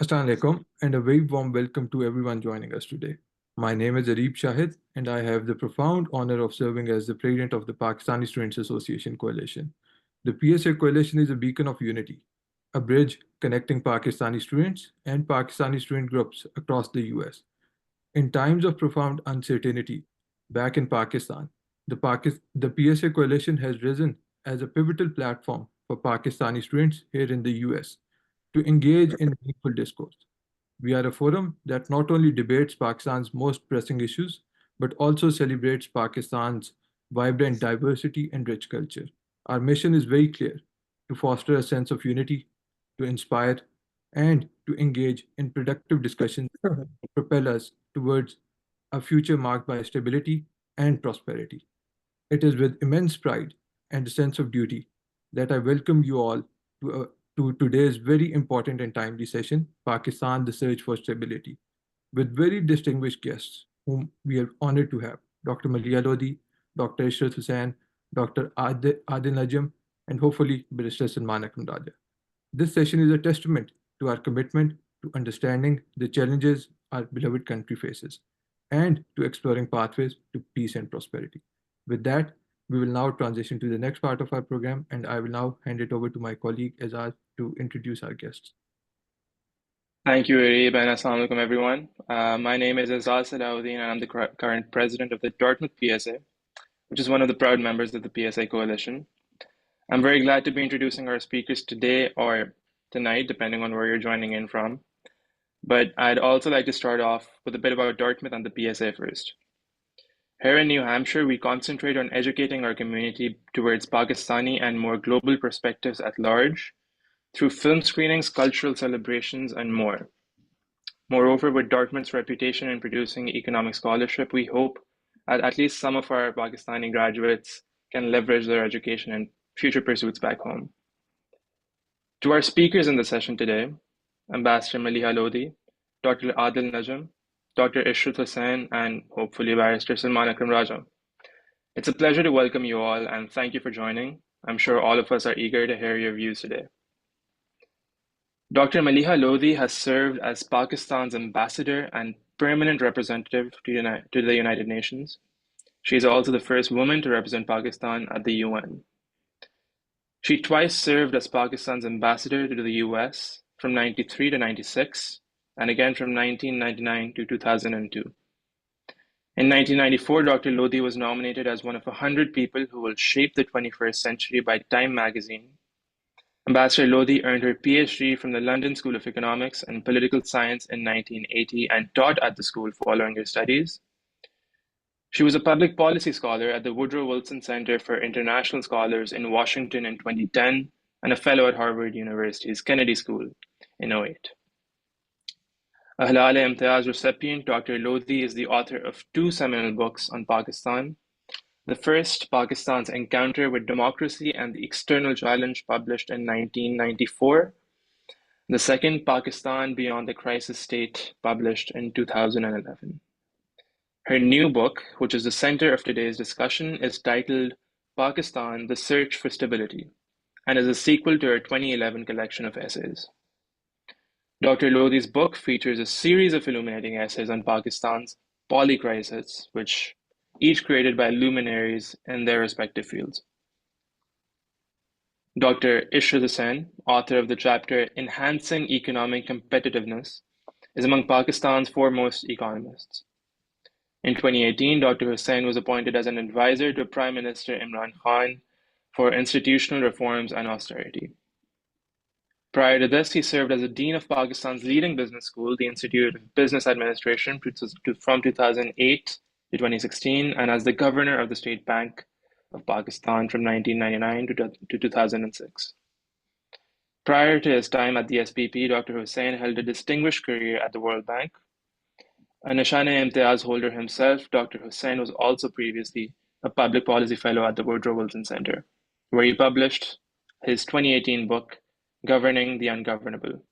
Assalamu alaikum and a very warm welcome to everyone joining us today. My name is Areeb Shahid and I have the profound honor of serving as the president of the Pakistani Students Association Coalition. The PSA Coalition is a beacon of unity, a bridge connecting Pakistani students and Pakistani student groups across the US. In times of profound uncertainty back in Pakistan, the PSA Coalition has risen as a pivotal platform for Pakistani students here in the US to engage in meaningful discourse. We are a forum that not only debates Pakistan's most pressing issues, but also celebrates Pakistan's vibrant diversity and rich culture. Our mission is very clear to foster a sense of unity, to inspire, and to engage in productive discussions that propel us towards a future marked by stability and prosperity. It is with immense pride and a sense of duty that I welcome you all to today's very important and timely session, Pakistan, the Search for Stability, with very distinguished guests whom we are honored to have Dr. Maleeha Lodhi, Dr. Ishrat Husain, Dr. Adil Najam, and hopefully Barister Salman Akram Raja. This session is a testament to our commitment to understanding the challenges our beloved country faces and to exploring pathways to peace and prosperity. With that, we will now transition to the next part of our program, and I will now hand it over to my colleague Azad to introduce our guests. Thank you, Areeb, and Assalamu alaikum, everyone. My name is Azad Salahuddin, and I'm the current president of the Dartmouth PSA, which is one of the proud members of the PSA coalition. I'm very glad to be introducing our speakers today or tonight, depending on where you're joining in from. But I'd also like to start off with a bit about Dartmouth and the PSA first. Here in New Hampshire, we concentrate on educating our community towards Pakistani and more global perspectives at large through film screenings, cultural celebrations, and more. Moreover, with Dartmouth's reputation in producing economic scholarship, we hope at least some of our Pakistani graduates can leverage their education in future pursuits back home. To our speakers in the session today, Ambassador Maleeha Lodhi, Dr. Adil Najam, Dr. Ishrat Husain, and hopefully Barister Salman Akram Raja. It's a pleasure to welcome you all and thank you for joining. I'm sure all of us are eager to hear your views today. Dr. Maleeha Lodhi has served as Pakistan's ambassador and permanent representative to the United Nations. She is also the first woman to represent Pakistan at the UN. She twice served as Pakistan's ambassador to the US from 93 to 96, and again from 1999 to 2002. In 1994, Dr. Lodhi was nominated as one of 100 people who will shape the 21st century by Time magazine. Ambassador Lodhi earned her PhD from the London School of Economics and Political Science in 1980 and taught at the school following her studies. She was a public policy scholar at the Woodrow Wilson Center for International Scholars in Washington in 2010 and a fellow at Harvard University's Kennedy School in 2008. A Halal Imtiaz recipient, Dr. Lodhi is the author of two seminal books on Pakistan. The first, Pakistan's Encounter with Democracy and the External Challenge, published in 1994. The second, Pakistan Beyond the Crisis State, published in 2011. Her new book, which is the center of today's discussion, is titled Pakistan, The Search for Stability, and is a sequel to her 2011 collection of essays. Dr. Lodhi's book features a series of illuminating essays on Pakistan's polycrisis, which each created by luminaries in their respective fields. Dr. Ishrat Husain, author of the chapter Enhancing Economic Competitiveness, is among Pakistan's foremost economists. In 2018, Dr. Hussain was appointed as an advisor to Prime Minister Imran Khan for institutional reforms and austerity. Prior to this, he served as the dean of Pakistan's leading business school, the Institute of Business Administration, from 2008 to 2016, and as the governor of the State Bank of Pakistan from 1999 to 2006. Prior to his time at the SPP, Dr. Hussain held a distinguished career at the World Bank. A Nishane-e-Imtiaz holder himself, Dr. Hussain was also previously a public policy fellow at the Woodrow Wilson Center, where he published his 2018 book, Governing the Ungovernable.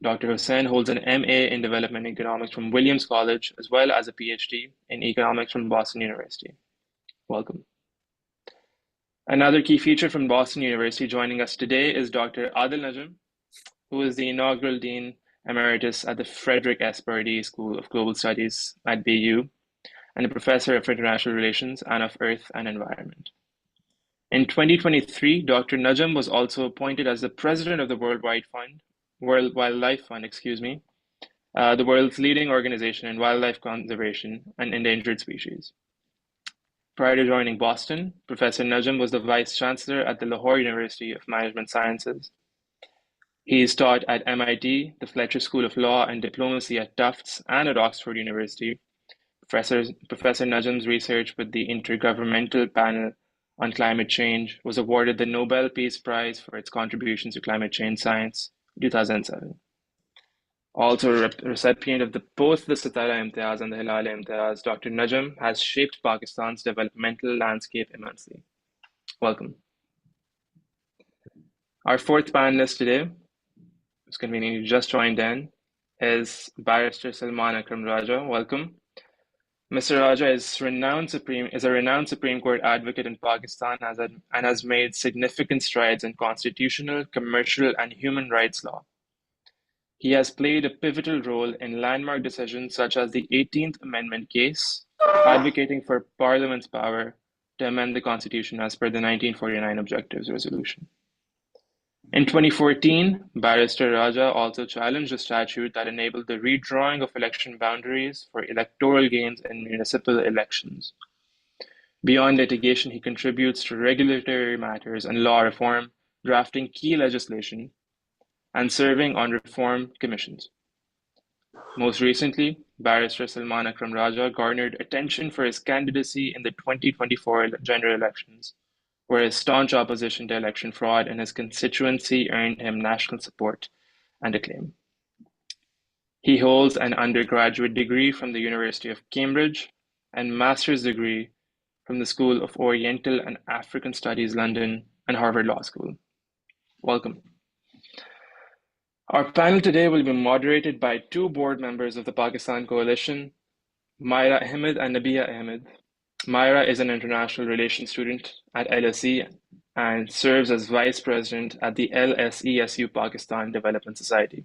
Dr. Hussain holds an MA in Development Economics from Williams College, as well as a PhD in Economics from Boston University. Welcome. Another key feature from Boston University joining us today is Dr. Adil Najam. who is the inaugural Dean Emeritus at the Frederick S. Purdy School of Global Studies at BU, and a Professor of International Relations and of Earth and Environment. In 2023, Dr. Najam was also appointed as the President of the World Wildlife Fund, the world's leading organization in wildlife conservation and endangered species. Prior to joining Boston, Professor Najam was the Vice Chancellor at the Lahore University of Management Sciences. He is taught at MIT, the Fletcher School of Law and Diplomacy at Tufts, and at Oxford University. Professor Najam's research with the Intergovernmental Panel on Climate Change was awarded the Nobel Peace Prize for its contributions to climate change science in 2007. Also a recipient of both the Sitara Imtiaz and the Hilal Imtiaz, Dr. Najam has shaped Pakistan's developmental landscape immensely. Welcome. Our fourth panelist today, who's conveniently just joined in, is Barrister Salman Akram Raja. Welcome. Mr. Raja is a renowned Supreme Court advocate in Pakistan and has made significant strides in constitutional, commercial, and human rights law. He has played a pivotal role in landmark decisions such as the 18th Amendment case, advocating for Parliament's power to amend the Constitution as per the 1949 Objectives Resolution. In 2014, Barrister Raja also challenged a statute that enabled the redrawing of election boundaries for electoral gains in municipal elections. Beyond litigation, he contributes to regulatory matters and law reform, drafting key legislation, and serving on reform commissions. Most recently, Barrister Salman Akram Raja garnered attention for his candidacy in the 2024 general elections, where his staunch opposition to election fraud in his constituency earned him national support and acclaim. He holds an undergraduate degree from the University of Cambridge and master's degree from the School of Oriental and African Studies, London, and Harvard Law School. Welcome. Our panel today will be moderated by two board members of the Pakistan Coalition, Myra Ahmed and Nabiha Ahmed. Myra is an international relations student at LSE and serves as vice president at the LSESU Pakistan Development Society.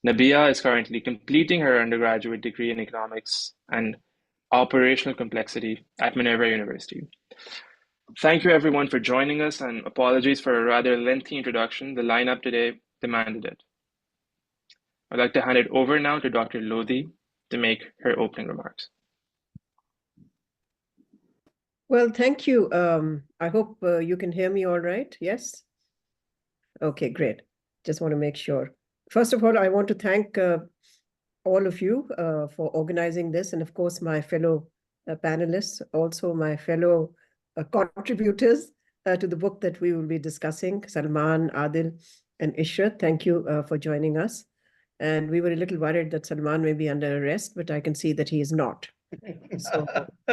Nabiha is currently completing her undergraduate degree in economics and operational complexity at Minerva University. Thank you everyone for joining us, and apologies for a rather lengthy introduction. The lineup today demanded it. I'd like to hand it over now to Dr. Lodhi to make her opening remarks. Well, thank you. I hope you can hear me all right. Yes? Okay, great. Just want to make sure. First of all, I want to thank all of you for organizing this, and of course, my fellow panelists, also my fellow contributors to the book that we will be discussing, Salman, Adil, and Ishrat. Thank you for joining us. And we were a little worried that Salman may be under arrest, but I can see that he is not. So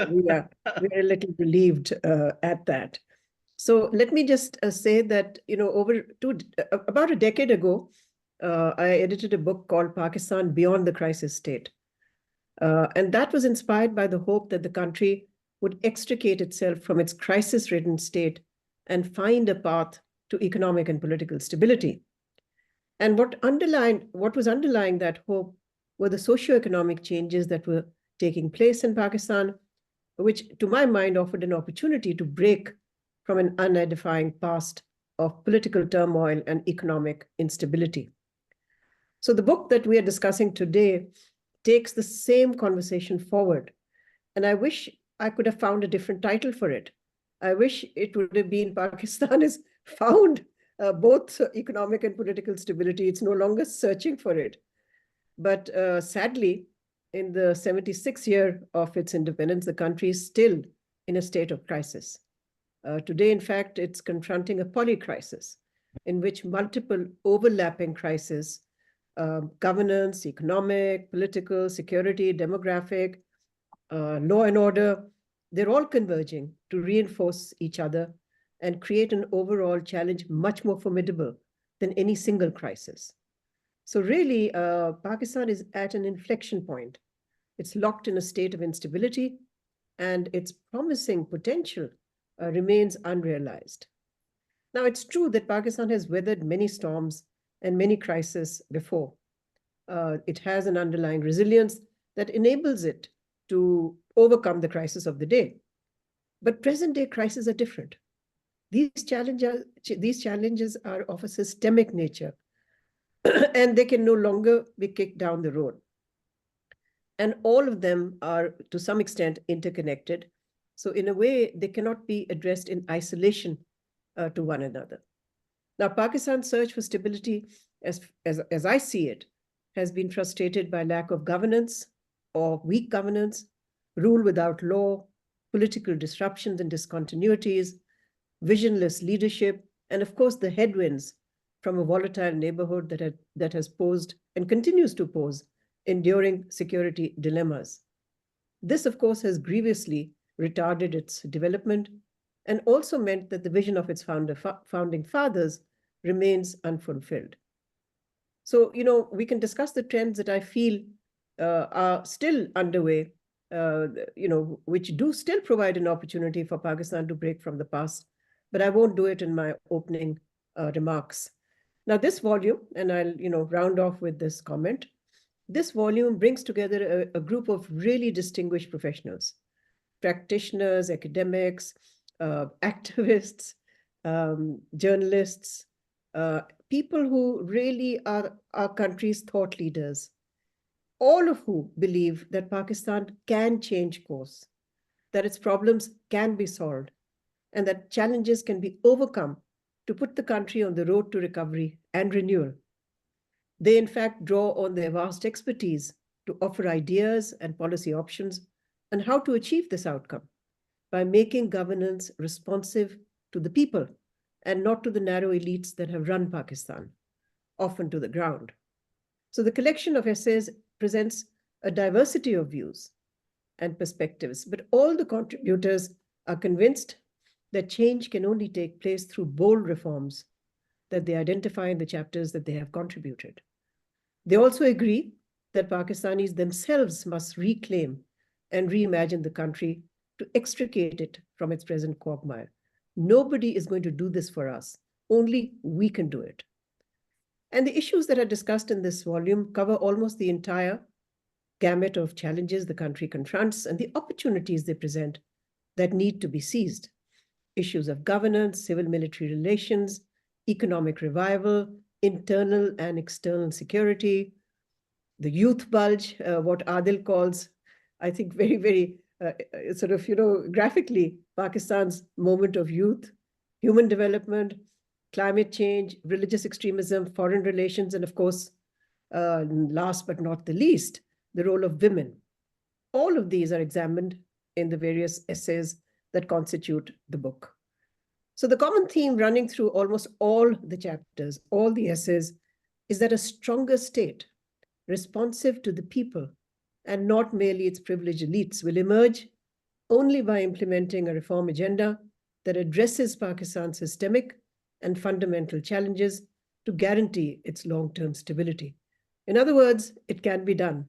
we are a little relieved at that. So let me just say that, about a decade ago, I edited a book called Pakistan Beyond the Crisis State. And that was inspired by the hope that the country would extricate itself from its crisis-ridden state and find a path to economic and political stability. And what was underlying that hope were the socioeconomic changes that were taking place in Pakistan, which to my mind offered an opportunity to break from an unedifying past of political turmoil and economic instability. So the book that we are discussing today takes the same conversation forward. And I wish I could have found a different title for it. I wish it would have been Pakistan has found both economic and political stability. It's no longer searching for it. But sadly, in the 76th year of its independence, the country is still in a state of crisis. Today, in fact, it's confronting a polycrisis in which multiple overlapping crises, governance, economic, political, security, demographic, law and order, they're all converging to reinforce each other and create an overall challenge much more formidable than any single crisis. So really, Pakistan is at an inflection point. It's locked in a state of instability, and its promising potential remains unrealized. Now, it's true that Pakistan has weathered many storms and many crises before. It has an underlying resilience that enables it to overcome the crisis of the day. But present-day crises are different. These challenges are of a systemic nature, and they can no longer be kicked down the road. And all of them are, to some extent, interconnected. So in a way, they cannot be addressed in isolation to one another. Now, Pakistan's search for stability, as I see it, has been frustrated by lack of governance or weak governance, rule without law, political disruptions and discontinuities, visionless leadership, and of course, the headwinds from a volatile neighborhood that has posed and continues to pose enduring security dilemmas. This, of course, has grievously retarded its development and also meant that the vision of its founding fathers remains unfulfilled. So, we can discuss the trends that I feel are still underway, which do still provide an opportunity for Pakistan to break from the past, but I won't do it in my opening remarks. Now, this volume, and I'll, round off with this comment, this volume brings together a group of really distinguished professionals, practitioners, academics, activists, journalists, people who really are our country's thought leaders, all of who believe that Pakistan can change course, that its problems can be solved, and that challenges can be overcome to put the country on the road to recovery and renewal. They, in fact, draw on their vast expertise to offer ideas and policy options on how to achieve this outcome by making governance responsive to the people and not to the narrow elites that have run Pakistan, often to the ground. So the collection of essays presents a diversity of views and perspectives, but all the contributors are convinced that change can only take place through bold reforms that they identify in the chapters that they have contributed. They also agree that Pakistanis themselves must reclaim and reimagine the country to extricate it from its present quagmire. Nobody is going to do this for us. Only we can do it. And the issues that are discussed in this volume cover almost the entire gamut of challenges the country confronts and the opportunities they present that need to be seized. Issues of governance, civil-military relations, economic revival, internal and external security, the youth bulge, what Adil calls, I think very, very graphically, Pakistan's moment of youth, human development, climate change, religious extremism, foreign relations, and of course, last but not the least, the role of women. All of these are examined in the various essays that constitute the book. So the common theme running through almost all the chapters, all the essays, is that a stronger state, responsive to the people and not merely its privileged elites, will emerge only by implementing a reform agenda that addresses Pakistan's systemic and fundamental challenges to guarantee its long-term stability. In other words, it can be done.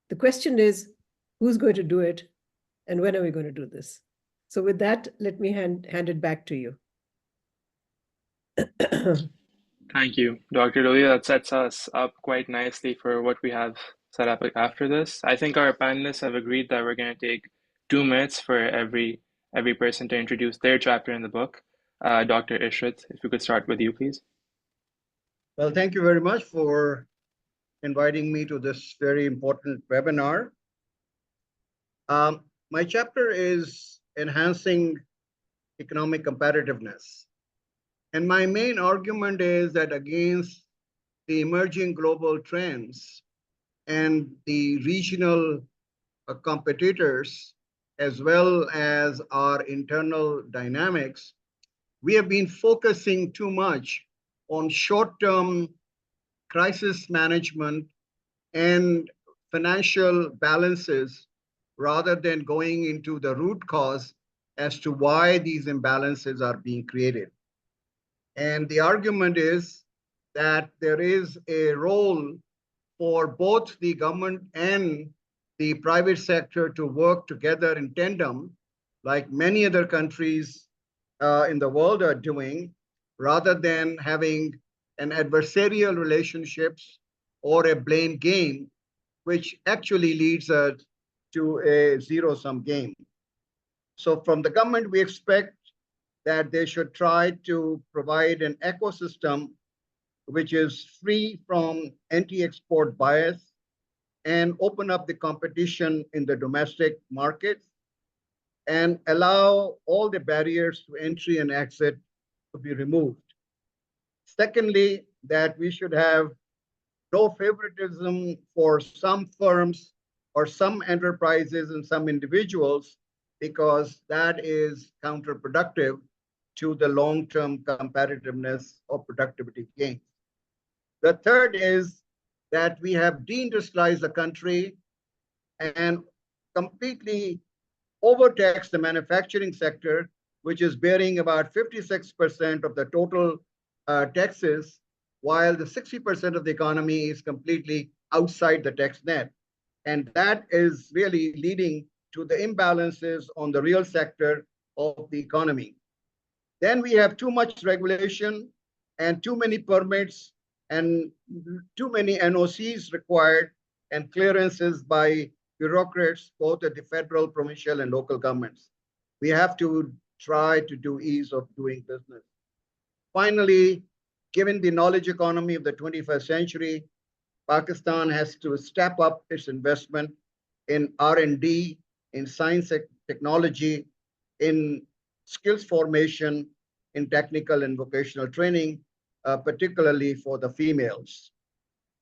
The question is, who's going to do it and when are we going to do this? So with that, let me hand it back to you. Thank you, Dr. Lodhi. That sets us up quite nicely for what we have set up after this. I think our panelists have agreed that we're going to take 2 minutes for every person to introduce their chapter in the book. Dr. Ishrat, if we could start with you, please. Well, thank you very much for inviting me to this very important webinar. My chapter is Enhancing Economic Competitiveness. And my main argument is that against the emerging global trends and the regional competitors, as well as our internal dynamics, we have been focusing too much on short-term crisis management and financial balances rather than going into the root cause as to why these imbalances are being created. And the argument is that there is a role for both the government and the private sector to work together in tandem, like many other countries in the world are doing, rather than having and adversarial relationships or a blame game, which actually leads us to a zero-sum game. So from the government, we expect that they should try to provide an ecosystem which is free from anti-export bias and open up the competition in the domestic markets and allow all the barriers to entry and exit to be removed. Secondly, that we should have no favoritism for some firms or some enterprises and some individuals, because that is counterproductive to the long-term competitiveness or productivity gains. The third is that we have deindustrialized the country and completely overtaxed the manufacturing sector, which is bearing about 56% of the total taxes, while the 60% of the economy is completely outside the tax net. And that is really leading to the imbalances on the real sector of the economy. Then we have too much regulation and too many permits and too many NOCs required and clearances by bureaucrats, both at the federal, provincial, and local governments. We have to try to do ease of doing business. Finally, given the knowledge economy of the 21st century, Pakistan has to step up its investment in R&D, in science and technology, in skills formation, in technical and vocational training, particularly for the females.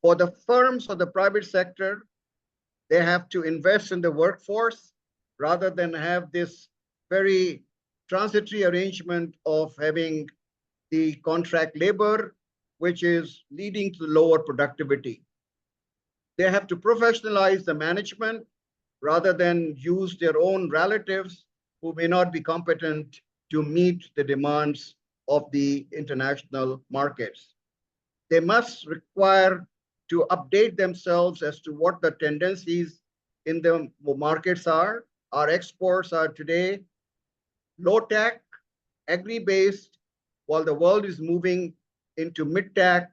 For the firms or the private sector, they have to invest in the workforce rather than have this very transitory arrangement of having the contract labor, which is leading to lower productivity. They have to professionalize the management rather than use their own relatives who may not be competent to meet the demands of the international markets. They must require to update themselves as to what the tendencies in the markets are. Our exports are today low-tech, agri-based, while the world is moving into mid-tech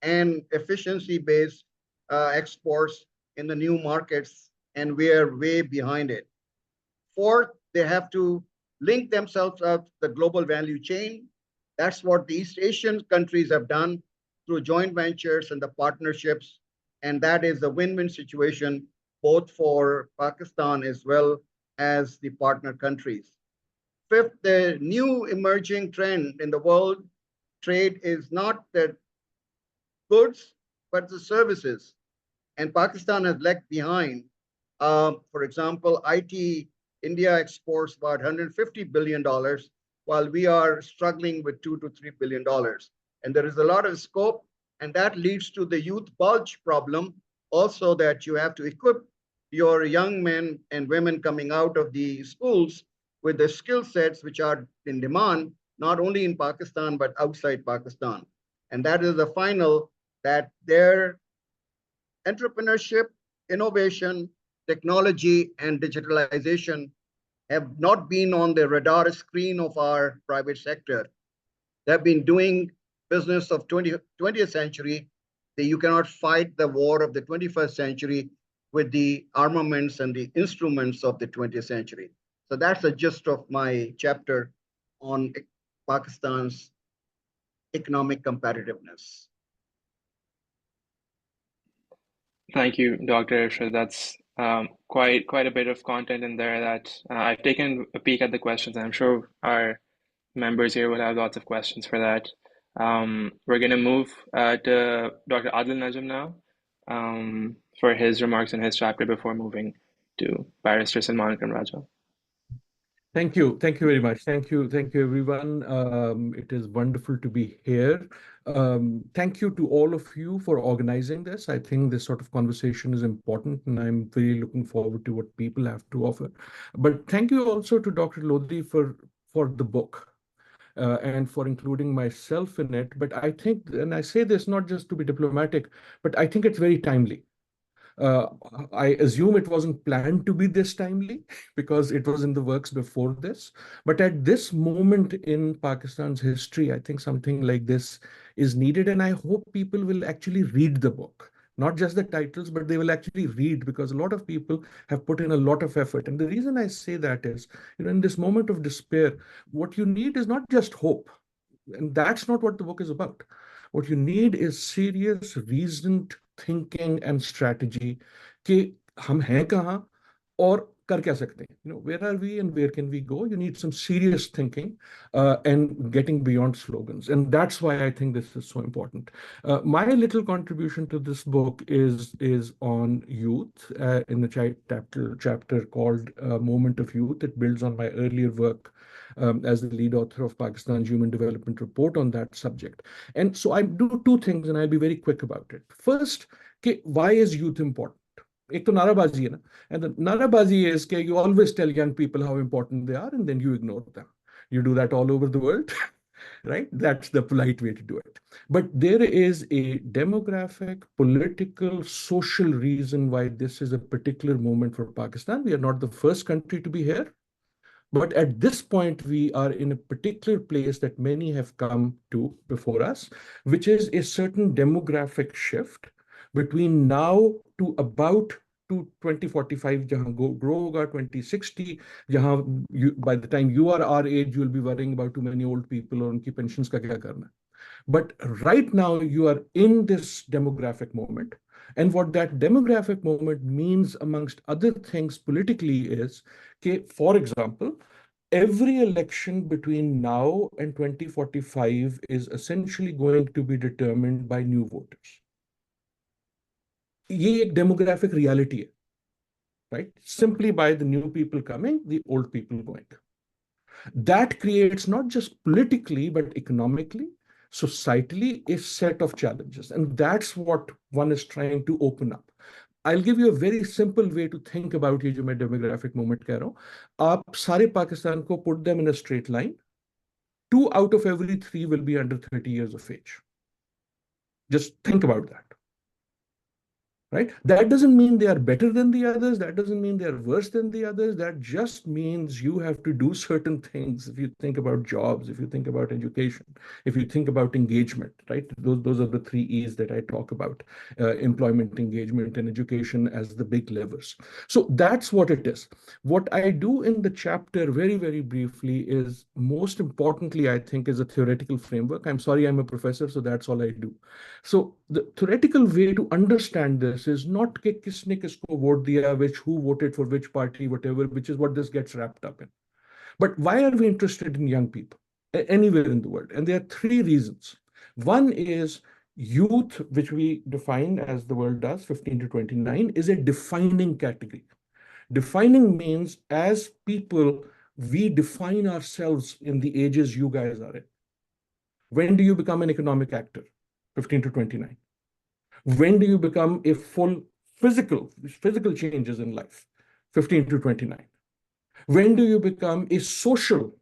and efficiency-based exports in the new markets, and we are way behind it. Fourth, they have to link themselves up to the global value chain. That's what the East Asian countries have done through joint ventures and the partnerships, and that is a win-win situation both for Pakistan as well as the partner countries. Fifth, the new emerging trend in the world trade is not the goods, but the services. And Pakistan has lagged behind. For example, IT, India exports about $150 billion, while we are struggling with $2 to $3 billion. And there is a lot of scope, and that leads to the youth bulge problem, also that you have to equip your young men and women coming out of the schools with the skill sets which are in demand, not only in Pakistan, but outside Pakistan. And that is the final, that their entrepreneurship, innovation, technology, and digitalization have not been on the radar screen of our private sector. They've been doing business of 20th century, that you cannot fight the war of the 21st century with the armaments and the instruments of the 20th century. So that's the gist of my chapter on Pakistan's economic competitiveness. Thank you, Dr. Ishrat. That's quite a bit of content in there that I've taken a peek at the questions, and I'm sure our members here will have lots of questions for that. We're going to move to Dr. Adil Najam now for his remarks in his chapter before moving to Barister Salman Akram Raja. Thank you. Thank you very much. Thank you, everyone. It is wonderful to be here. Thank you to all of you for organizing this. I think this sort of conversation is important, and I'm really looking forward to what people have to offer. But thank you also to Dr. Lodhi for the book and for including myself in it. But I think, and I say this not just to be diplomatic, but I think it's very timely. Uh, I assume it wasn't planned to be this timely because it was in the works before this. But at this moment in Pakistan's history, I think something like this is needed. And I hope people will actually read the book. Not just the titles, but they will actually read, because a lot of people have put in a lot of effort. And the reason I say that is, in this moment of despair, what you need is not just hope. And that's not what the book is about. What you need is serious, reasoned thinking and strategy कि हम हैं कहाँ और कर क्या सकते हैं. Where are we and where can we go? You need some serious thinking and getting beyond slogans. And that's why I think this is so important. My little contribution to this book is on youth in the chapter called Moment of Youth. It builds on my earlier work as the lead author of Pakistan's Human Development Report on that subject. And so I do two things, and I'll be very quick about it. First, why is youth important? एक तो नाराबाजी है ना, and the नाराबाजी is that you always tell young people how important they are, and then you ignore them. You do that all over the world, right? That's the polite way to do it. But there is a demographic, political, social reason why this is a particular moment for Pakistan. We are not the first country to be here. But at this point, we are in a particular place that many have come to before us, which is a certain demographic shift between now to about to 2045, jahan grow hoga 2060, jahan by the time you are our age, you'll be worrying about too many old people or unki pensions ka kya karna. But right now, you are in this demographic moment. And what that demographic moment means, amongst other things politically, is, for example, every election between now and 2045 is essentially going to be determined by new voters. ये एक demographic reality है, right? Simply by the new people coming, the old people going. That creates not just politically, but economically, societally, a set of challenges. And that's what one is trying to open up. I'll give you a very simple way to think about ये जो मैं demographic moment कह रहा हूँ. आप सारे पाकिस्तान को put them in a straight line. 2 out of every 3 will be under 30 years of age. Just think about that. Right? That doesn't mean they are better than the others. That doesn't mean they are worse than the others. That just means you have to do certain things. If you think about jobs, if you think about education, if you think about engagement, right? Those are the 3 E's that I talk about: employment, engagement, and education as the big levers. So that's what it is. What I do in the chapter, very, very briefly, is most importantly, I think, is a theoretical framework. I'm sorry, I'm a professor, so that's all I do. So the theoretical way to understand this is not कि किसने किसको vote दिया, who voted for which party, whatever, which is what this gets wrapped up in. But why are we interested in young people anywhere in the world? And there are 3 reasons. One is youth, which we define as the world does, 15 to 29, is a defining category. Defining means as people, we define ourselves in the ages you guys are in. When do you become an economic actor? 15 to 29. When do you become a full physical changes in life? 15 to 29. When do you become a social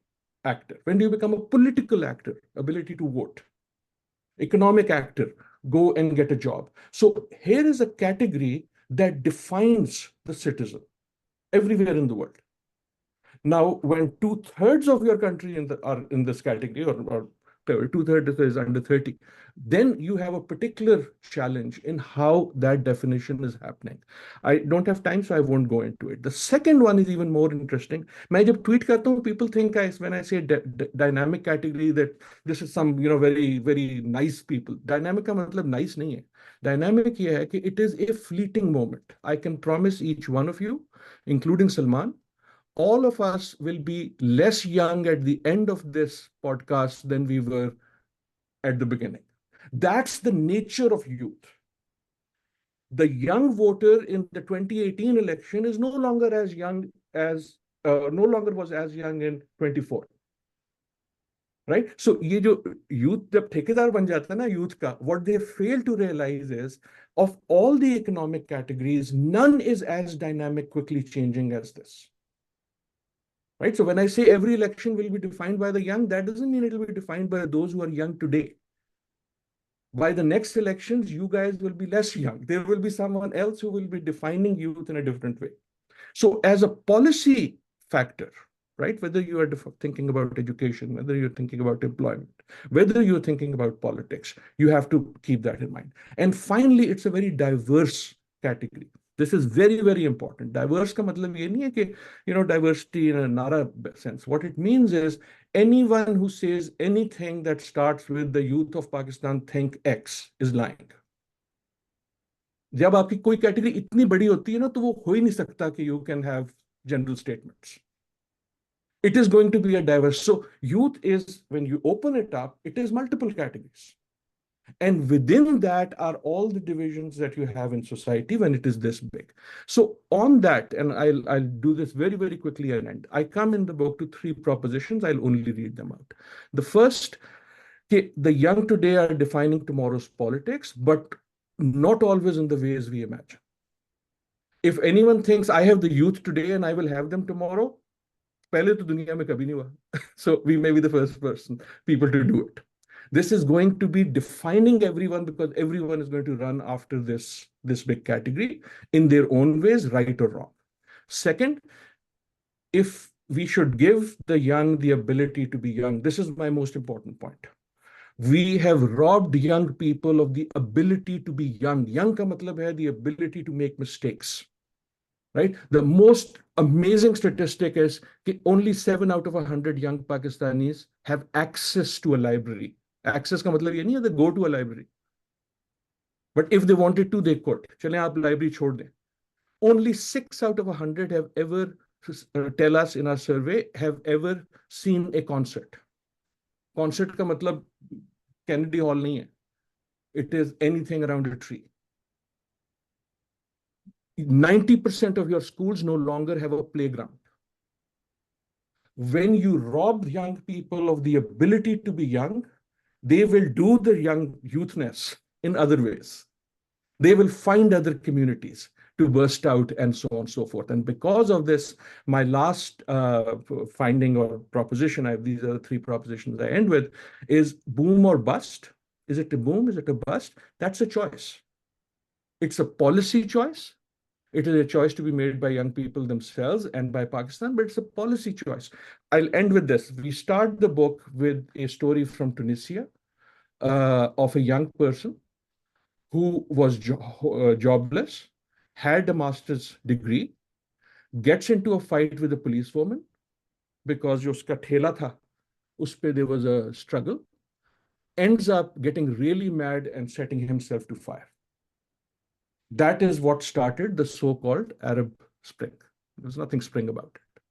actor? When do you become a political actor? Ability to vote. Economic actor, go and get a job. So here is a category that defines the citizen everywhere in the world. Now, when 2/3 of your country are in this category, or 2/3 is under 30, then you have a particular challenge in how that definition is happening. I don't have time, so I won't go into it. The second one is even more interesting. मैं जब tweet करता हूँ, people think when I say dynamic category that this is some very, very nice people. Dynamic का मतलब nice नहीं है. Dynamic ये है कि it is a fleeting moment. I can promise each one of you, including Salman, all of us will be less young at the end of this podcast than we were at the beginning. That's the nature of youth. The young voter in the 2018 election is no longer as young as, no longer was as young in 24. Right? So ये जो youth जब ठेकेदार बन जाता है ना youth का, what they fail to realize is, of all the economic categories, none is as dynamic, quickly changing as this. Right? So when I say every election will be defined by the young, that doesn't mean it will be defined by those who are young today. By the next elections, you guys will be less young. There will be someone else who will be defining youth in a different way. So as a policy factor, right, whether you are thinking about education, whether you're thinking about employment, whether you're thinking about politics, you have to keep that in mind. And finally, it's a very diverse category. This is very, very important. Diverse ka matlab ye nahi hai ki, diversity in a narrow sense. What it means is anyone who says anything that starts with the youth of Pakistan think X is lying. जब आपकी कोई category इतनी बड़ी होती है ना, तो वो हो ही नहीं सकता कि you can have general statements. It is going to be a diverse. So youth is, when you open it up, it is multiple categories. And within that are all the divisions that you have in society when it is this big. So on that, and I'll do this very, very quickly and end. I come in the book to 3 propositions. I'll only read them out. The first, the young today are defining tomorrow's politics, but not always in the ways we imagine. If anyone thinks I have the youth today and I will have them tomorrow, pehle to duniya mein kabhi nahi hua. So we may be the first people to do it. This is going to be defining everyone because everyone is going to run after this big category in their own ways, right or wrong. Second, if we should give the young the ability to be young, this is my most important point. We have robbed young people of the ability to be young. Young ka matlab hai the ability to make mistakes, right? The most amazing statistic is that only 7 out of 100 young Pakistanis have access to a library. Access ka matlab ye nahi hai they go to a library. But if they wanted to, they could. Chale aap library chhod dein. Only 6 out of 100 have ever, tell us in our survey, have ever seen a concert. Concert ka matlab Kennedy Hall nahi hai. It is anything around a tree. 90% of your schools no longer have a playground. When you rob young people of the ability to be young, they will do the young youthness in other ways. They will find other communities to burst out and so on and so forth. And because of this, my last finding or proposition, these are the 3 propositions I end with, is boom or bust. Is it a boom? Is it a bust? That's a choice. It's a policy choice. It is a choice to be made by young people themselves and by Pakistan, but it's a policy choice. I'll end with this. We start the book with a story from Tunisia of a young person who was jobless, had a master's degree, gets into a fight with a policewoman because jo uska thela tha, us pe there was a struggle, ends up getting really mad and setting himself to fire. That is what started the so-called Arab Spring. There's nothing spring about it.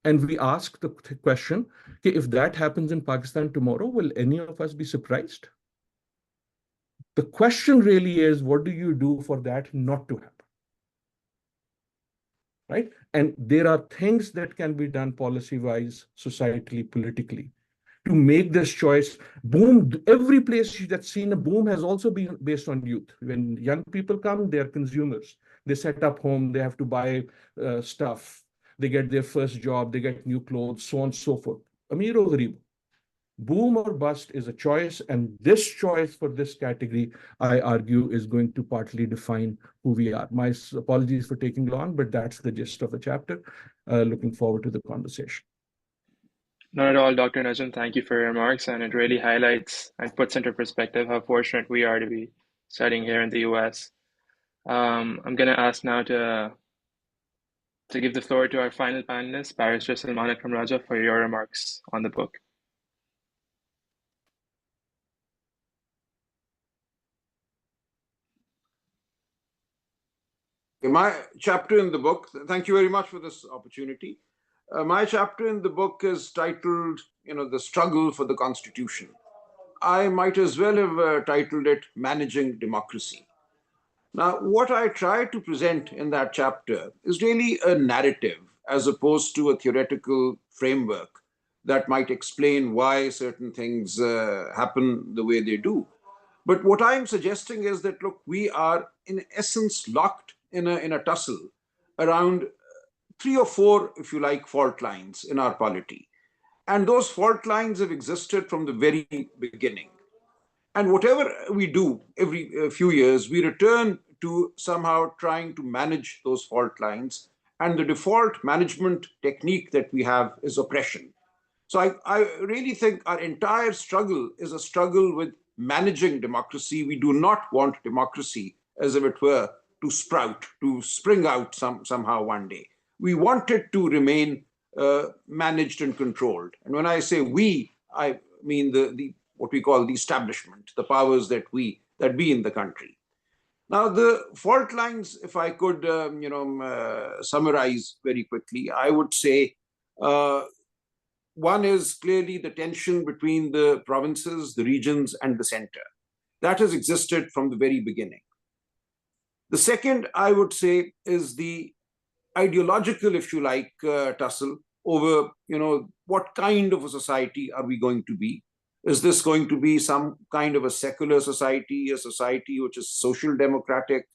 And we ask the question, okay, if that happens in Pakistan tomorrow, will any of us be surprised? The question really is, what do you do for that not to happen? Right? And there are things that can be done policy-wise, societally, politically, to make this choice. Boom, every place that's seen a boom has also been based on youth. When young people come, they are consumers. They set up home, they have to buy stuff. They get their first job, they get new clothes, so on and so forth. Amir or Gharib. Boom or bust is a choice, and this choice for this category, I argue, is going to partly define who we are. My apologies for taking long, but that's the gist of the chapter. Looking forward to the conversation. Not at all, Dr. Najam. Thank you for your remarks, and it really highlights and puts into perspective how fortunate we are to be studying here in the US. I'm going to ask now to give the floor to our final panelist, Barister Salman Akram Raja, for your remarks on the book. My chapter in the book, thank you very much for this opportunity. My chapter in the book is titled, The Struggle for the Constitution. I might as well have titled it Managing Democracy. Now, what I try to present in that chapter is really a narrative as opposed to a theoretical framework that might explain why certain things happen the way they do. But what I'm suggesting is that, look, we are in essence locked in a tussle around 3 or 4, if you like, fault lines in our polity. And those fault lines have existed from the very beginning. And whatever we do every few years, we return to somehow trying to manage those fault lines. And the default management technique that we have is oppression. So I really think our entire struggle is a struggle with managing democracy. We do not want democracy, as if it were, to sprout, to spring out somehow one day. We want it to remain managed and controlled. And when I say we, I mean the what we call the establishment, the powers that be in the country. Now, the fault lines, if I could summarize very quickly, I would say one is clearly the tension between the provinces, the regions, and the center. That has existed from the very beginning. The second, I would say, is the ideological, if you like, tussle over, what kind of a society are we going to be? Is this going to be some kind of a secular society, a society which is social democratic,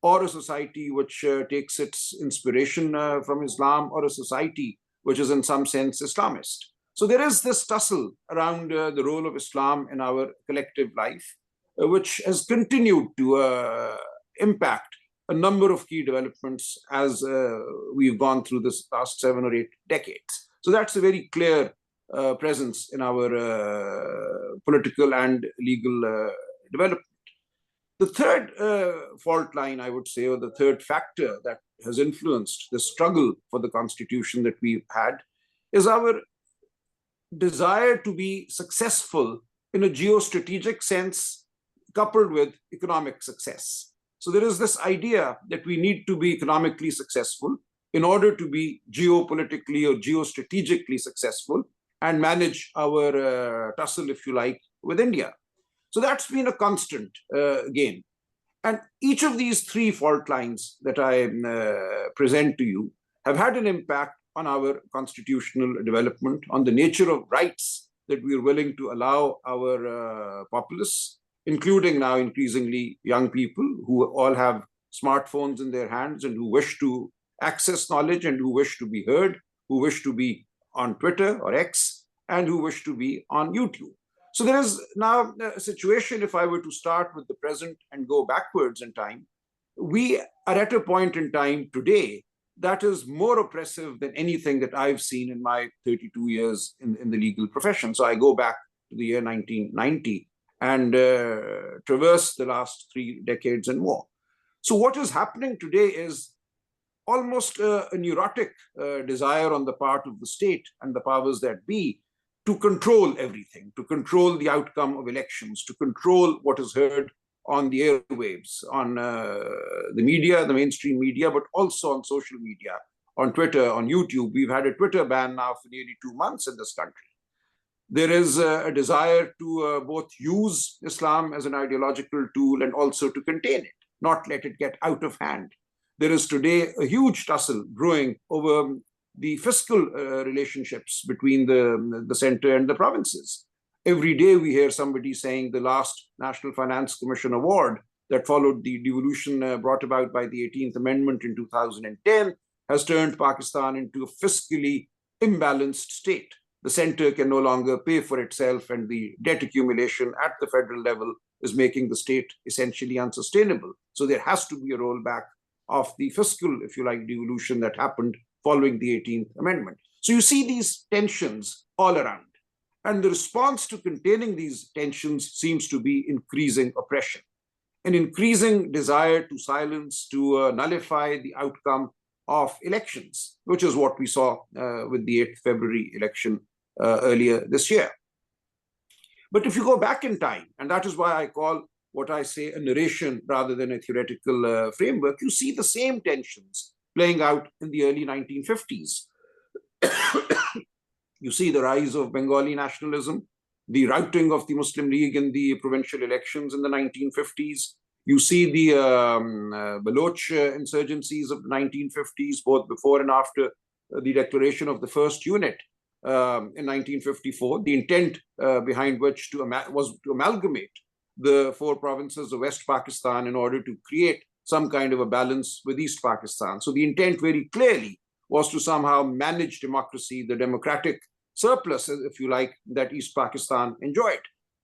or a society which takes its inspiration from Islam, or a society which is in some sense Islamist? So there is this tussle around the role of Islam in our collective life, which has continued to impact a number of key developments as we've gone through this last 7 or 8 decades. So that's a very clear presence in our political and legal development. The third fault line, I would say, or the third factor that has influenced the struggle for the constitution that we've had, is our desire to be successful in a geostrategic sense, coupled with economic success. So there is this idea that we need to be economically successful in order to be geopolitically or geostrategically successful and manage our tussle, if you like, with India. So that's been a constant game. And each of these three fault lines that I present to you have had an impact on our constitutional development, on the nature of rights that we are willing to allow our populace, including now increasingly young people who all have smartphones in their hands and who wish to access knowledge and who wish to be heard, who wish to be on Twitter or X, and who wish to be on YouTube. So there is now a situation, if I were to start with the present and go backwards in time, we are at a point in time today that is more oppressive than anything that I've seen in my 32 years in the legal profession. So I go back to the year 1990 and traverse the last 3 decades and more. So what is happening today is almost a neurotic desire on the part of the state and the powers that be to control everything, to control the outcome of elections, to control what is heard on the airwaves, on the media, the mainstream media, but also on social media, on Twitter, on YouTube. We've had a Twitter ban now for nearly 2 months in this country. There is a desire to both use Islam as an ideological tool and also to contain it, not let it get out of hand. There is today a huge tussle brewing over the fiscal relationships between the center and the provinces. Every day we hear somebody saying the last National Finance Commission award that followed the devolution brought about by the 18th Amendment in 2010 has turned Pakistan into a fiscally imbalanced state. The center can no longer pay for itself, and the debt accumulation at the federal level is making the state essentially unsustainable. So there has to be a rollback of the fiscal, if you like, devolution that happened following the 18th Amendment. So you see these tensions all around. And the response to containing these tensions seems to be increasing oppression, an increasing desire to silence, to nullify the outcome of elections, which is what we saw with the 8th February election earlier this year. But if you go back in time, and that is why I call what I say a narration rather than a theoretical framework, you see the same tensions playing out in the early 1950s. You see the rise of Bengali nationalism, the routing of the Muslim League in the provincial elections in the 1950s. You see the Baloch insurgencies of the 1950s, both before and after the declaration of the first unit in 1954, the intent behind which was to amalgamate the 4 provinces of West Pakistan in order to create some kind of a balance with East Pakistan. So the intent very clearly was to somehow manage democracy, the democratic surplus, if you like, that East Pakistan enjoyed.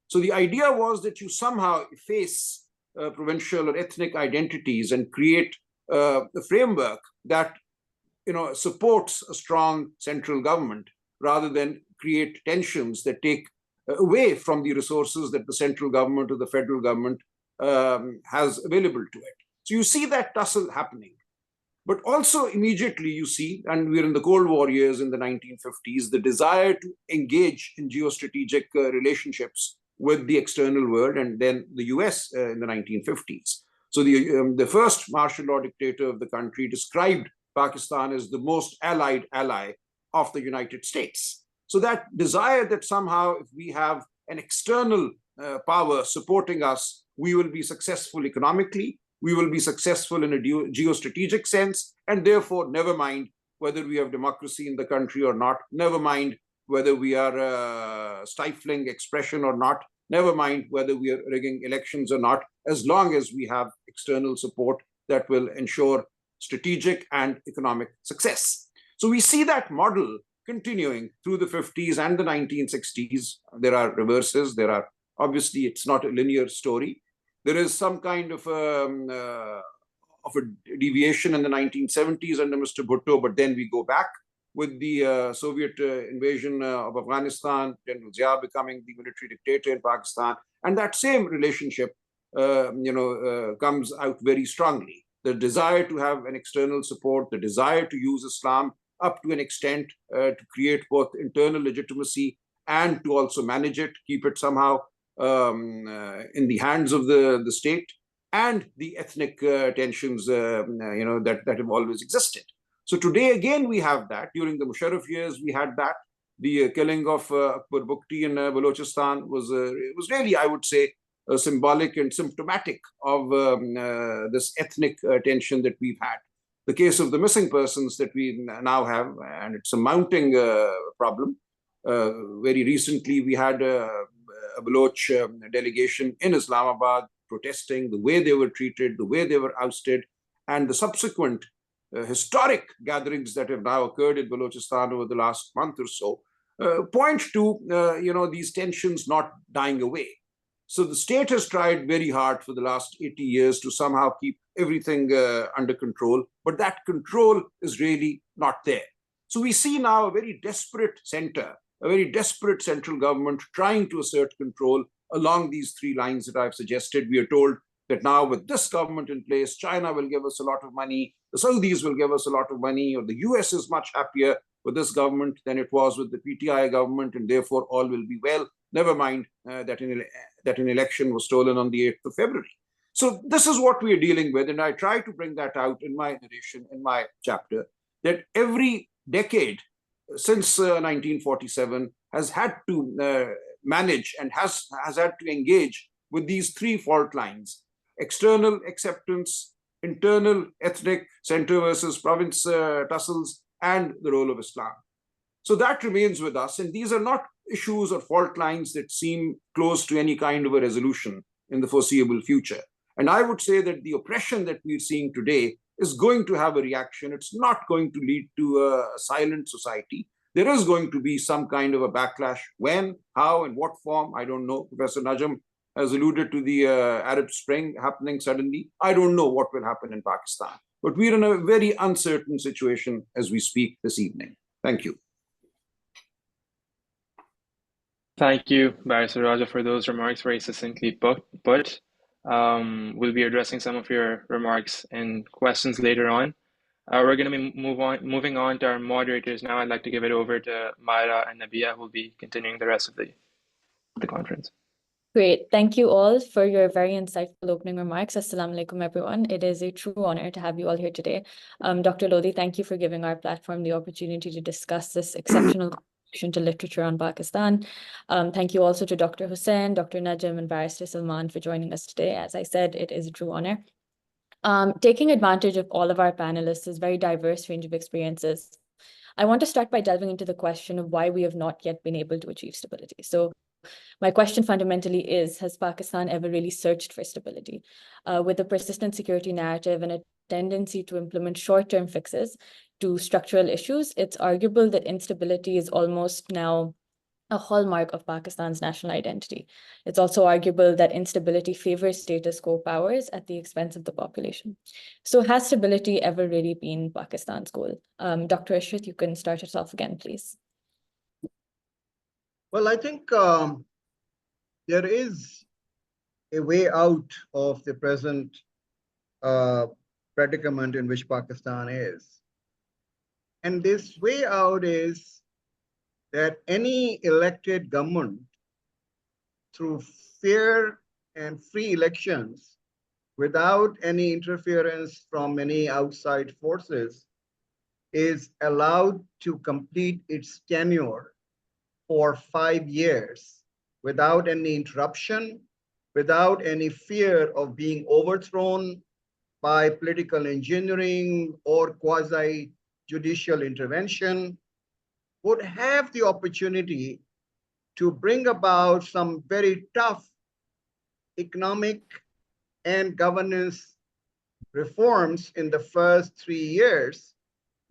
So the idea was that you somehow efface provincial or ethnic identities and create a framework that supports a strong central government rather than create tensions that take away from the resources that the central government or the federal government has available to it. So you see that tussle happening. But also immediately you see, and we're in the Cold War years in the 1950s, the desire to engage in geostrategic relationships with the external world, and then the US in the 1950s. So the first martial law dictator of the country described Pakistan as the most allied ally of the United States. So that desire that somehow if we have an external power supporting us, we will be successful economically, we will be successful in a geostrategic sense, and therefore never mind whether we have democracy in the country or not, never mind whether we are stifling expression or not, never mind whether we are rigging elections or not, as long as we have external support that will ensure strategic and economic success. So we see that model continuing through the 50s and the 1960s. There are reverses. There are, obviously, it's not a linear story. There is some kind of a deviation in the 1970s under Mr. Bhutto, but then we go back with the Soviet invasion of Afghanistan, General Zia becoming the military dictator in Pakistan, and that same relationship, comes out very strongly. The desire to have an external support, the desire to use Islam up to an extent to create both internal legitimacy and to also manage it, keep it somehow in the hands of the state, and the ethnic tensions, that have always existed. So today, again, we have that. During the Musharraf years, we had that. The killing of Akbar Bukti in Balochistan was really, I would say, symbolic and symptomatic of this ethnic tension that we've had. The case of the missing persons that we now have, and it's a mounting problem. Very recently, we had a Baloch delegation in Islamabad protesting the way they were treated, the way they were ousted, and the subsequent historic gatherings that have now occurred in Balochistan over the last month or so point to these tensions not dying away. So the state has tried very hard for the last 80 years to somehow keep everything under control, but that control is really not there. So we see now a very desperate center, a very desperate central government trying to assert control along these three lines that I've suggested. We are told that now with this government in place, China will give us a lot of money, the Saudis will give us a lot of money, or the US is much happier with this government than it was with the PTI government, and therefore all will be well. Never mind that an election was stolen on the 8th of February. So this is what we are dealing with, and I try to bring that out in my narration, in my chapter, that every decade since 1947 has had to manage and has had to engage with these three fault lines: external acceptance, internal ethnic center versus province tussles, and the role of Islam. So that remains with us, and these are not issues or fault lines that seem close to any kind of a resolution in the foreseeable future. And I would say that the oppression that we're seeing today is going to have a reaction. It's not going to lead to a silent society. There is going to be some kind of a backlash. When, how, and what form, I don't know. Professor Najam has alluded to the Arab Spring happening suddenly. I don't know what will happen in Pakistan. But we're in a very uncertain situation as we speak this evening. Thank you. Thank you, Barister Raja, for those remarks, very succinctly put. We'll be addressing some of your remarks in questions later on. We're going to be moving on to our moderators now. I'd like to give it over to Myra and Nabia, who will be continuing the rest of the conference. Great. Thank you all for your very insightful opening remarks. Assalamu alaikum, everyone. It is a true honor to have you all here today. Dr. Lodhi, thank you for giving our platform the opportunity to discuss this exceptional contribution to literature on Pakistan. Thank you also to Dr. Hussain, Dr. Najam, and Barrister Salman for joining us today. As I said, it is a true honor. Taking advantage of all of our panelists' very diverse range of experiences, I want to start by delving into the question of why we have not yet been able to achieve stability. So my question fundamentally is, has Pakistan ever really searched for stability? With a persistent security narrative and a tendency to implement short-term fixes to structural issues, it's arguable that instability is almost now a hallmark of Pakistan's national identity. It's also arguable that instability favors status quo powers at the expense of the population. So has stability ever really been Pakistan's goal? Dr. Ishrat, you can start us off again, please. Well, I think there is a way out of the present predicament in which Pakistan is. And this way out is that any elected government, through fair and free elections, without any interference from any outside forces, is allowed to complete its tenure for 5 years without any interruption, without any fear of being overthrown by political engineering or quasi-judicial intervention, would have the opportunity to bring about some very tough economic and governance reforms in the first 3 years,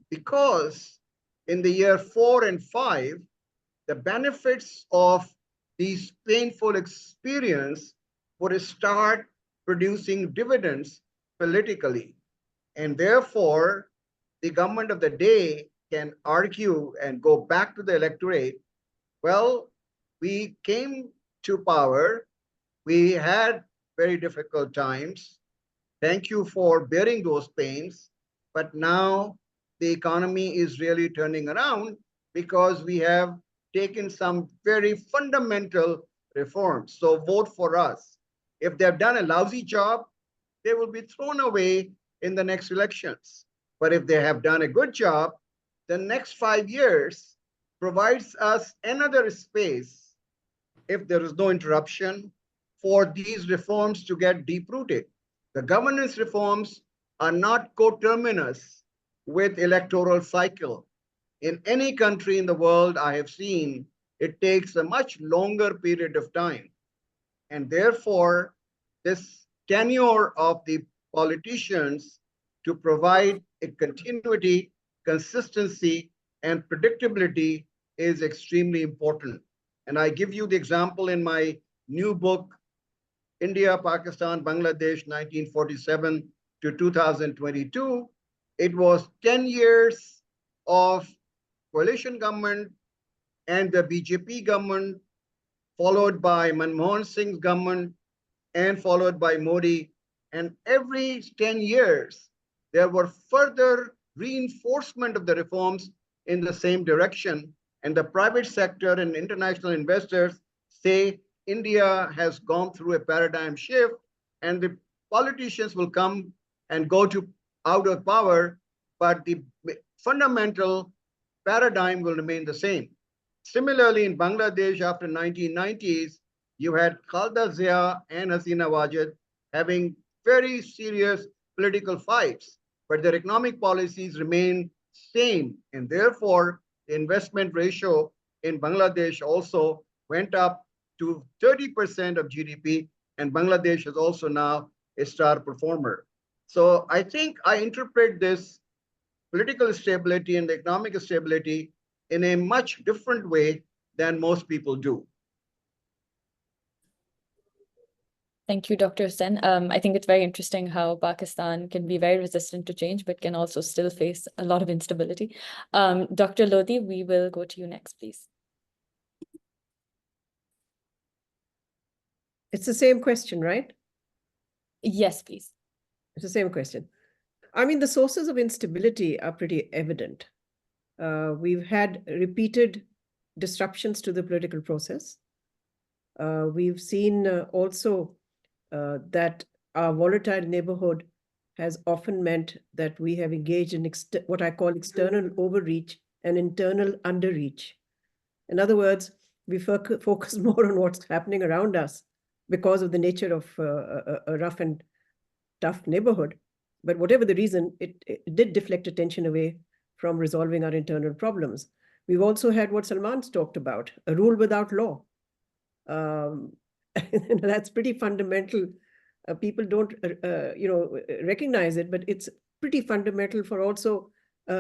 because in the year 4 and 5, the benefits of these painful experience would start producing dividends politically. And therefore, the government of the day can argue and go back to the electorate, well, we came to power, we had very difficult times, thank you for bearing those pains, but now the economy is really turning around because we have taken some very fundamental reforms. So vote for us. If they've done a lousy job, they will be thrown away in the next elections. But if they have done a good job, the next 5 years provides us another space, if there is no interruption, for these reforms to get deep-rooted. The governance reforms are not coterminous with electoral cycle. In any country in the world I have seen, it takes a much longer period of time. And therefore, this tenure of the politicians to provide a continuity, consistency, and predictability is extremely important. And I give you the example in my new book, India, Pakistan, Bangladesh, 1947 to 2022. It was 10 years of coalition government and the BJP government, followed by Manmohan Singh's government, and followed by Modi. And every 10 years, there were further reinforcement of the reforms in the same direction. And the private sector and international investors say India has gone through a paradigm shift, and the politicians will come and go out of power, but the fundamental paradigm will remain the same. Similarly, in Bangladesh, after 1990s, you had Khalda Zia and Hasina Wajid having very serious political fights, but their economic policies remain same. And therefore, the investment ratio in Bangladesh also went up to 30% of GDP, and Bangladesh is also now a star performer. So I think I interpret this political stability and economic stability in a much different way than most people do. Thank you, Dr. Hussain. I think it's very interesting how Pakistan can be very resistant to change, but can also still face a lot of instability. Dr. Lodhi, we will go to you next, please. It's the same question, right? Yes, please. It's the same question. I mean, the sources of instability are pretty evident. We've had repeated disruptions to the political process. We've seen also that our volatile neighborhood has often meant that we have engaged in what I call external overreach and internal underreach. In other words, we focus more on what's happening around us because of the nature of a rough and tough neighborhood. But whatever the reason, it did deflect attention away from resolving our internal problems. We've also had what Salman's talked about, a rule without law. That's pretty fundamental. People don't, recognize it, but it's pretty fundamental for also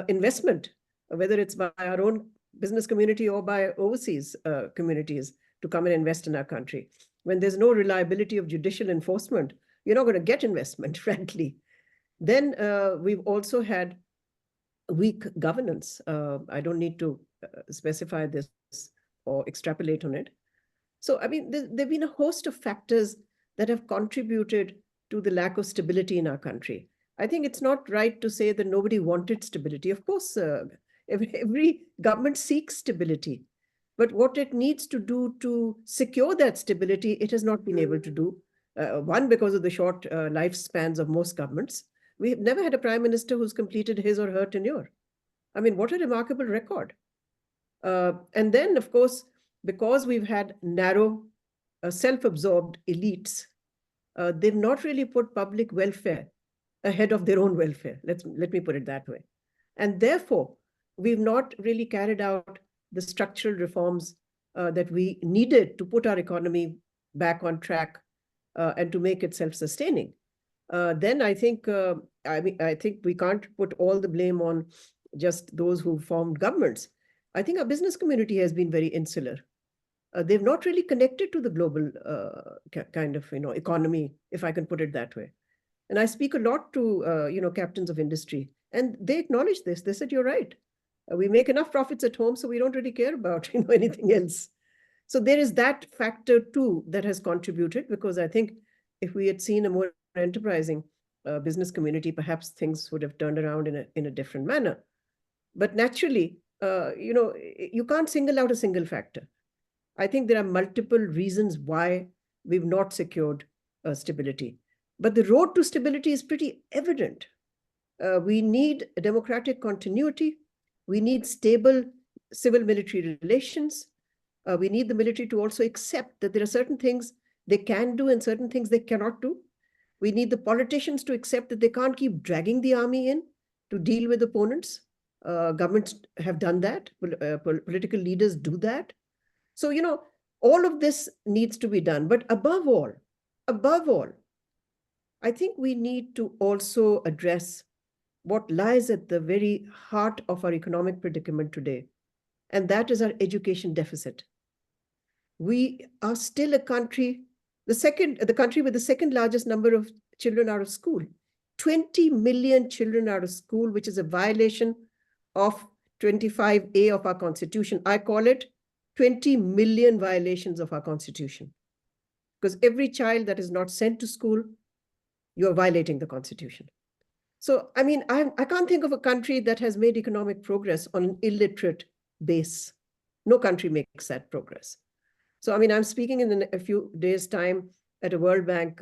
investment, whether it's by our own business community or by overseas communities to come and invest in our country. When there's no reliability of judicial enforcement, you're not going to get investment, frankly. Then we've also had weak governance. I don't need to specify this or extrapolate on it. So, I mean, there've been a host of factors that have contributed to the lack of stability in our country. I think it's not right to say that nobody wanted stability. Of course, every government seeks stability. But what it needs to do to secure that stability, it has not been able to do. One, because of the short lifespans of most governments. We've never had a prime minister who's completed his or her tenure. I mean, what a remarkable record. And then, of course, because we've had narrow, self-absorbed elites, they've not really put public welfare ahead of their own welfare. Let me put it that way. And therefore, we've not really carried out the structural reforms that we needed to put our economy back on track and to make it self-sustaining. Then I think we can't put all the blame on just those who formed governments. I think our business community has been very insular. They've not really connected to the global kind of economy, if I can put it that way. And I speak a lot to captains of industry, and they acknowledge this. They said, "You're right. We make enough profits at home, so we don't really care about anything else." So there is that factor too that has contributed, because I think if we had seen a more enterprising business community, perhaps things would have turned around in a different manner. But naturally, you can't single out a single factor. I think there are multiple reasons why we've not secured stability. But the road to stability is pretty evident. We need a democratic continuity. We need stable civil-military relations. We need the military to also accept that there are certain things they can do and certain things they cannot do. We need the politicians to accept that they can't keep dragging the army in to deal with opponents. Governments have done that. Political leaders do that. So, all of this needs to be done. But above all, I think we need to also address what lies at the very heart of our economic predicament today, and that is our education deficit. We are still a country, the country with the second largest number of children out of school. 20 million children out of school, which is a violation of 25A of our Constitution. I call it 20 million violations of our Constitution. Because every child that is not sent to school, you're violating the Constitution. So, I mean, I can't think of a country that has made economic progress on an illiterate base. No country makes that progress. So, I mean, I'm speaking in a few days' time at a World Bank.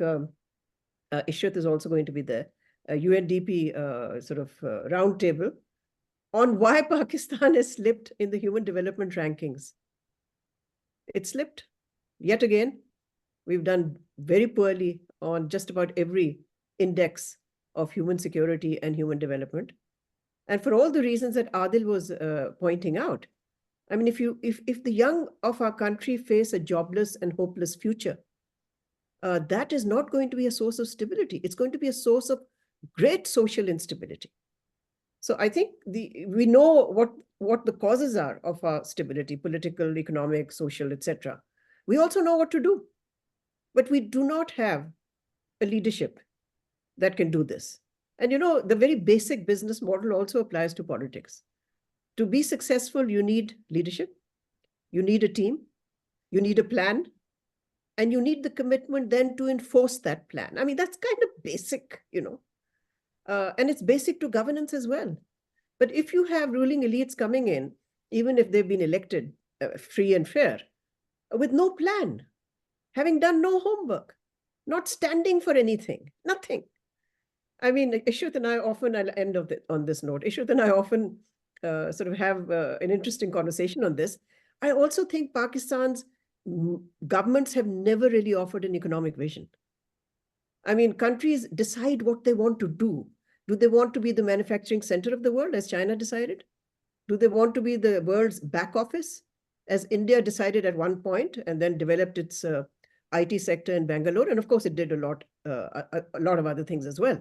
Ishrat is also going to be there, a UNDP roundtable on why Pakistan has slipped in the human development rankings. It slipped yet again. We've done very poorly on just about every index of human security and human development. And for all the reasons that Adil was pointing out, I mean, if the young of our country face a jobless and hopeless future, that is not going to be a source of stability. It's going to be a source of great social instability. So I think we know what the causes are of our stability, political, economic, social, etc. We also know what to do, but we do not have a leadership that can do this. And the very basic business model also applies to politics. To be successful, you need leadership, you need a team, you need a plan, and you need the commitment then to enforce that plan. I mean, that's kind of basic, and it's basic to governance as well. But if you have ruling elites coming in, even if they've been elected free and fair, with no plan, having done no homework, not standing for anything, nothing. I mean, Ishrat and I often, I'll end on this note, Ishrat and I often have an interesting conversation on this. I also think Pakistan's governments have never really offered an economic vision. I mean, countries decide what they want to do. Do they want to be the manufacturing center of the world, as China decided? Do they want to be the world's back office, as India decided at one point and then developed its IT sector in Bangalore? And of course, it did a lot of other things as well.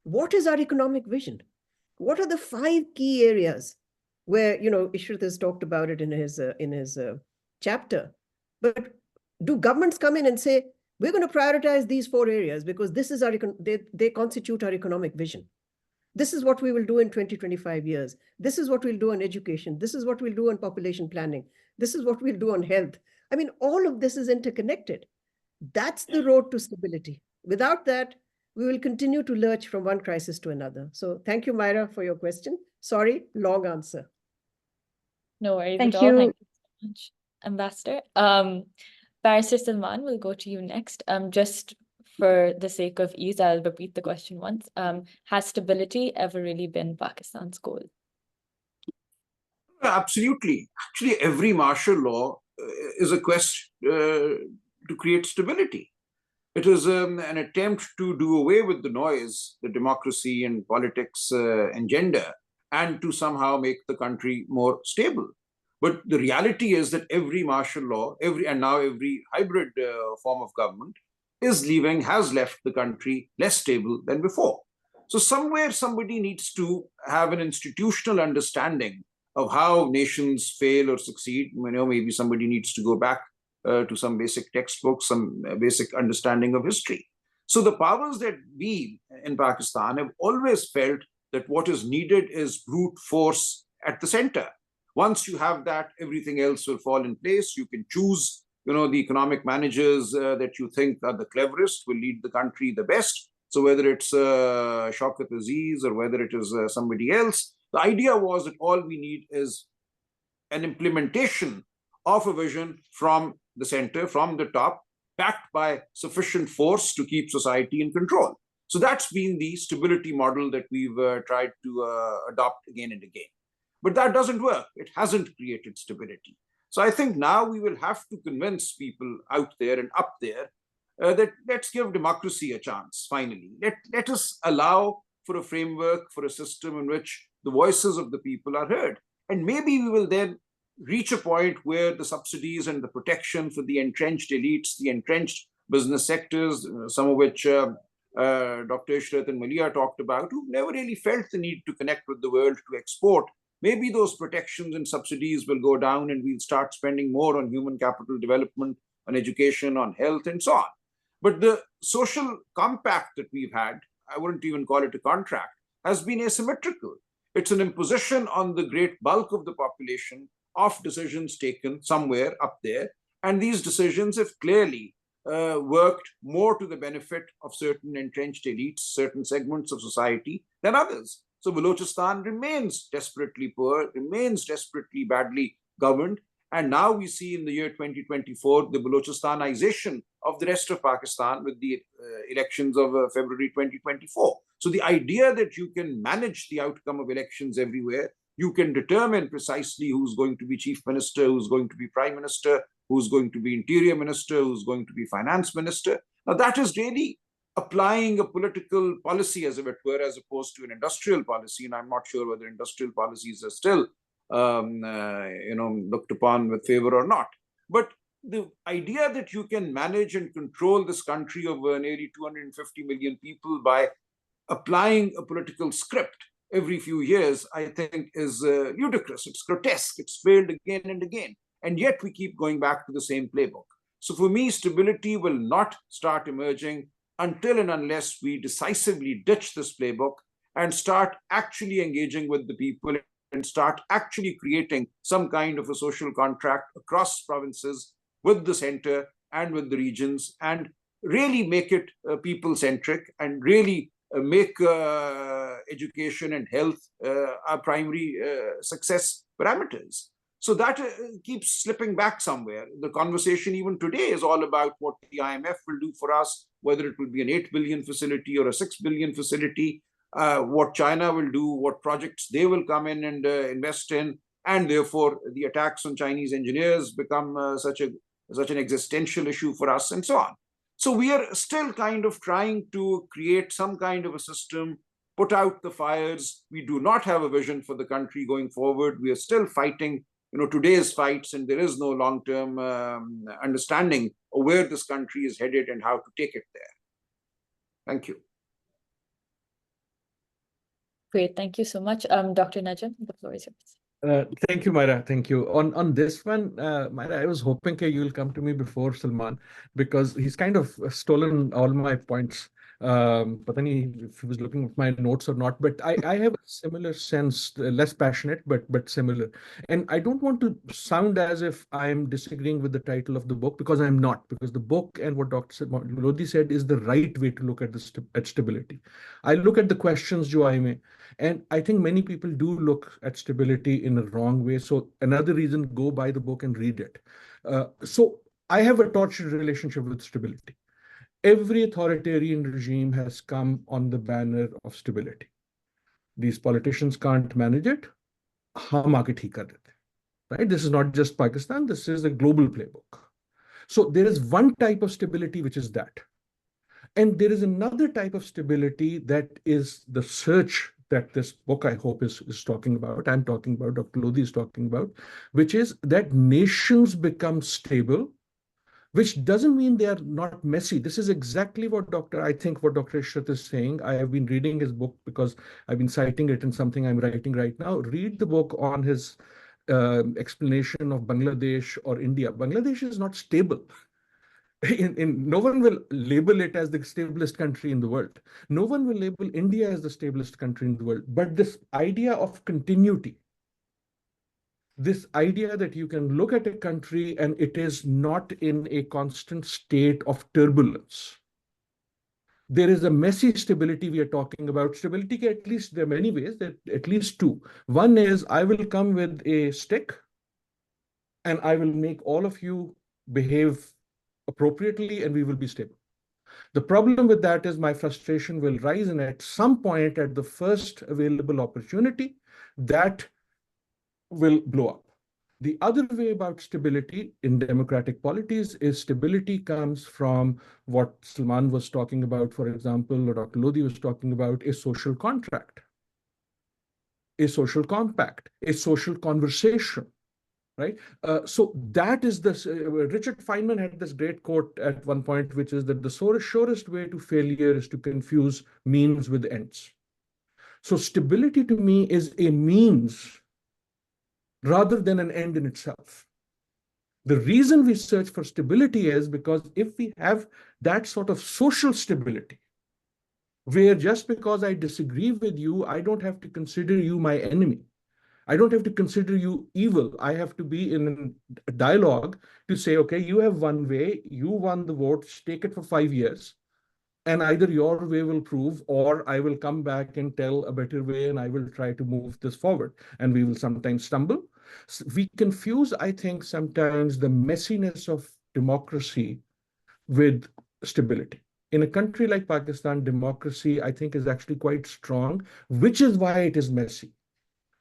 What is our economic vision? What are the 5 key areas where, Ishrat has talked about it in his chapter. But do governments come in and say, we're going to prioritize these 4 areas because this is they constitute our economic vision. This is what we will do in 20-25 years. This is what we'll do on education. This is what we'll do on population planning. This is what we'll do on health. I mean, all of this is interconnected. That's the road to stability. Without that, we will continue to lurch from one crisis to another. So thank you, Myra, for your question. Sorry, long answer. No worries Thank at all. you. Thank you so much, Ambassador. Barrister Salman, will go to you next. Just for the sake of ease, I'll repeat the question once. Has stability ever really been Pakistan's goal? Absolutely. Actually, every martial law is a quest to create stability. It is an attempt to do away with the noise that democracy and politics engender, and to somehow make the country more stable. But the reality is that every martial law, and now every hybrid form of government has left the country less stable than before. So somewhere somebody needs to have an institutional understanding of how nations fail or succeed. Maybe somebody needs to go back to some basic textbooks, some basic understanding of history. So the powers that be in Pakistan have always felt that what is needed is brute force at the center. Once you have that, everything else will fall in place. You can choose, the economic managers that you think are the cleverest, will lead the country the best. So whether it's Shaukat Aziz or whether it is somebody else, the idea was that all we need is an implementation of a vision from the center, from the top, backed by sufficient force to keep society in control. So that's been the stability model that we've tried to adopt again and again. But that doesn't work. It hasn't created stability. So I think now we will have to convince people out there and up there that let's give democracy a chance, finally. Let us allow for a framework, for a system in which the voices of the people are heard. And maybe we will then reach a point where the subsidies and the protection for the entrenched elites, the entrenched business sectors, some of which Dr. Ishrat and Maleeha talked about, who never really felt the need to connect with the world to export, maybe those protections and subsidies will go down and we'll start spending more on human capital development, on education, on health, and so on. But the social compact that we've had, I wouldn't even call it a contract, has been asymmetrical. It's an imposition on the great bulk of the population of decisions taken somewhere up there. And these decisions have clearly worked more to the benefit of certain entrenched elites, certain segments of society than others. So Balochistan remains desperately poor, remains desperately badly governed. And now we see in the year 2024, the Balochistanization of the rest of Pakistan with the elections of February 2024. So the idea that you can manage the outcome of elections everywhere, you can determine precisely who's going to be chief minister, who's going to be prime minister, who's going to be interior minister, who's going to be finance minister. Now that is really applying a political policy, as it were, as opposed to an industrial policy. And I'm not sure whether industrial policies are still looked upon with favor or not. But the idea that you can manage and control this country of nearly 250 million people by applying a political script every few years, I think is ludicrous. It's grotesque. It's failed again and again. And yet we keep going back to the same playbook. So for me, stability will not start emerging until and unless we decisively ditch this playbook and start actually engaging with the people and start actually creating some kind of a social contract across provinces with the center and with the regions, and really make it people-centric and really make education and health our primary success parameters. So that keeps slipping back somewhere. The conversation even today is all about what the IMF will do for us, whether it will be an 8 billion facility or a 6 billion facility, what China will do, what projects they will come in and invest in, and therefore the attacks on Chinese engineers become such an existential issue for us, and so on. So we are still kind of trying to create some kind of a system, put out the fires. We do not have a vision for the country going forward. We are still fighting today's fights, and there is no long-term understanding of where this country is headed and how to take it there. Thank you. Great, thank you so much. Dr. Najam, the floor is yours. Thank you, Myra. Thank you. On this one, Myra, I was hoping that you'll come to me before Salman because he's kind of stolen all my points. Pata nahi if he was looking at my notes or not, but I have a similar sense, less passionate, but similar. And I don't want to sound as if I'm disagreeing with the title of the book because I'm not, because the book and what Dr. Lodhi said is the right way to look at at stability. I look at the questions, jo I may. And I think many people do look at stability in a wrong way. So another reason, go buy the book and read it. So I have a tortured relationship with stability. Every authoritarian regime has come on the banner of stability. These politicians can't manage it. हम आके ठीक कर देते, right? This is not just Pakistan. This is a global playbook. So there is one type of stability, which is that. And there is another type of stability that is the search that this book, I hope, is talking about. I'm talking about, Dr. Lodhi is talking about, which is that nations become stable, which doesn't mean they are not messy. This is exactly what I think what Dr. Ishrat is saying. I have been reading his book because I've been citing it in something I'm writing right now. Read the book on his explanation of Bangladesh or India. Bangladesh is not stable. No one will label it as the stablest country in the world. No one will label India as the stablest country in the world. But this idea of continuity, this idea that you can look at a country and it is not in a constant state of turbulence. There is a messy stability we are talking about. Stability, at least there are many ways, there are at least two. One is I will come with a stick and I will make all of you behave appropriately and we will be stable. The problem with that is my frustration will rise, and at some point, at the first available opportunity, that will blow up. The other way about stability in democratic polities is stability comes from what Salman was talking about, for example, or Dr. Lodhi was talking about, a social contract, a social compact, a social conversation. Right? So that is this. Richard Feynman had this great quote at one point, which is that the surest way to failure is to confuse means with ends. So stability to me is a means rather than an end in itself. The reason we search for stability is because if we have that sort of social stability, where just because I disagree with you, I don't have to consider you my enemy. I don't have to consider you evil. I have to be in a dialogue to say, okay, you have one way, you won the vote, take it for 5 years, and either your way will prove, or I will come back and tell a better way, and I will try to move this forward. And we will sometimes stumble. So we confuse, I think, sometimes the messiness of democracy with stability. In a country like Pakistan, democracy, I think, is actually quite strong, which is why it is messy.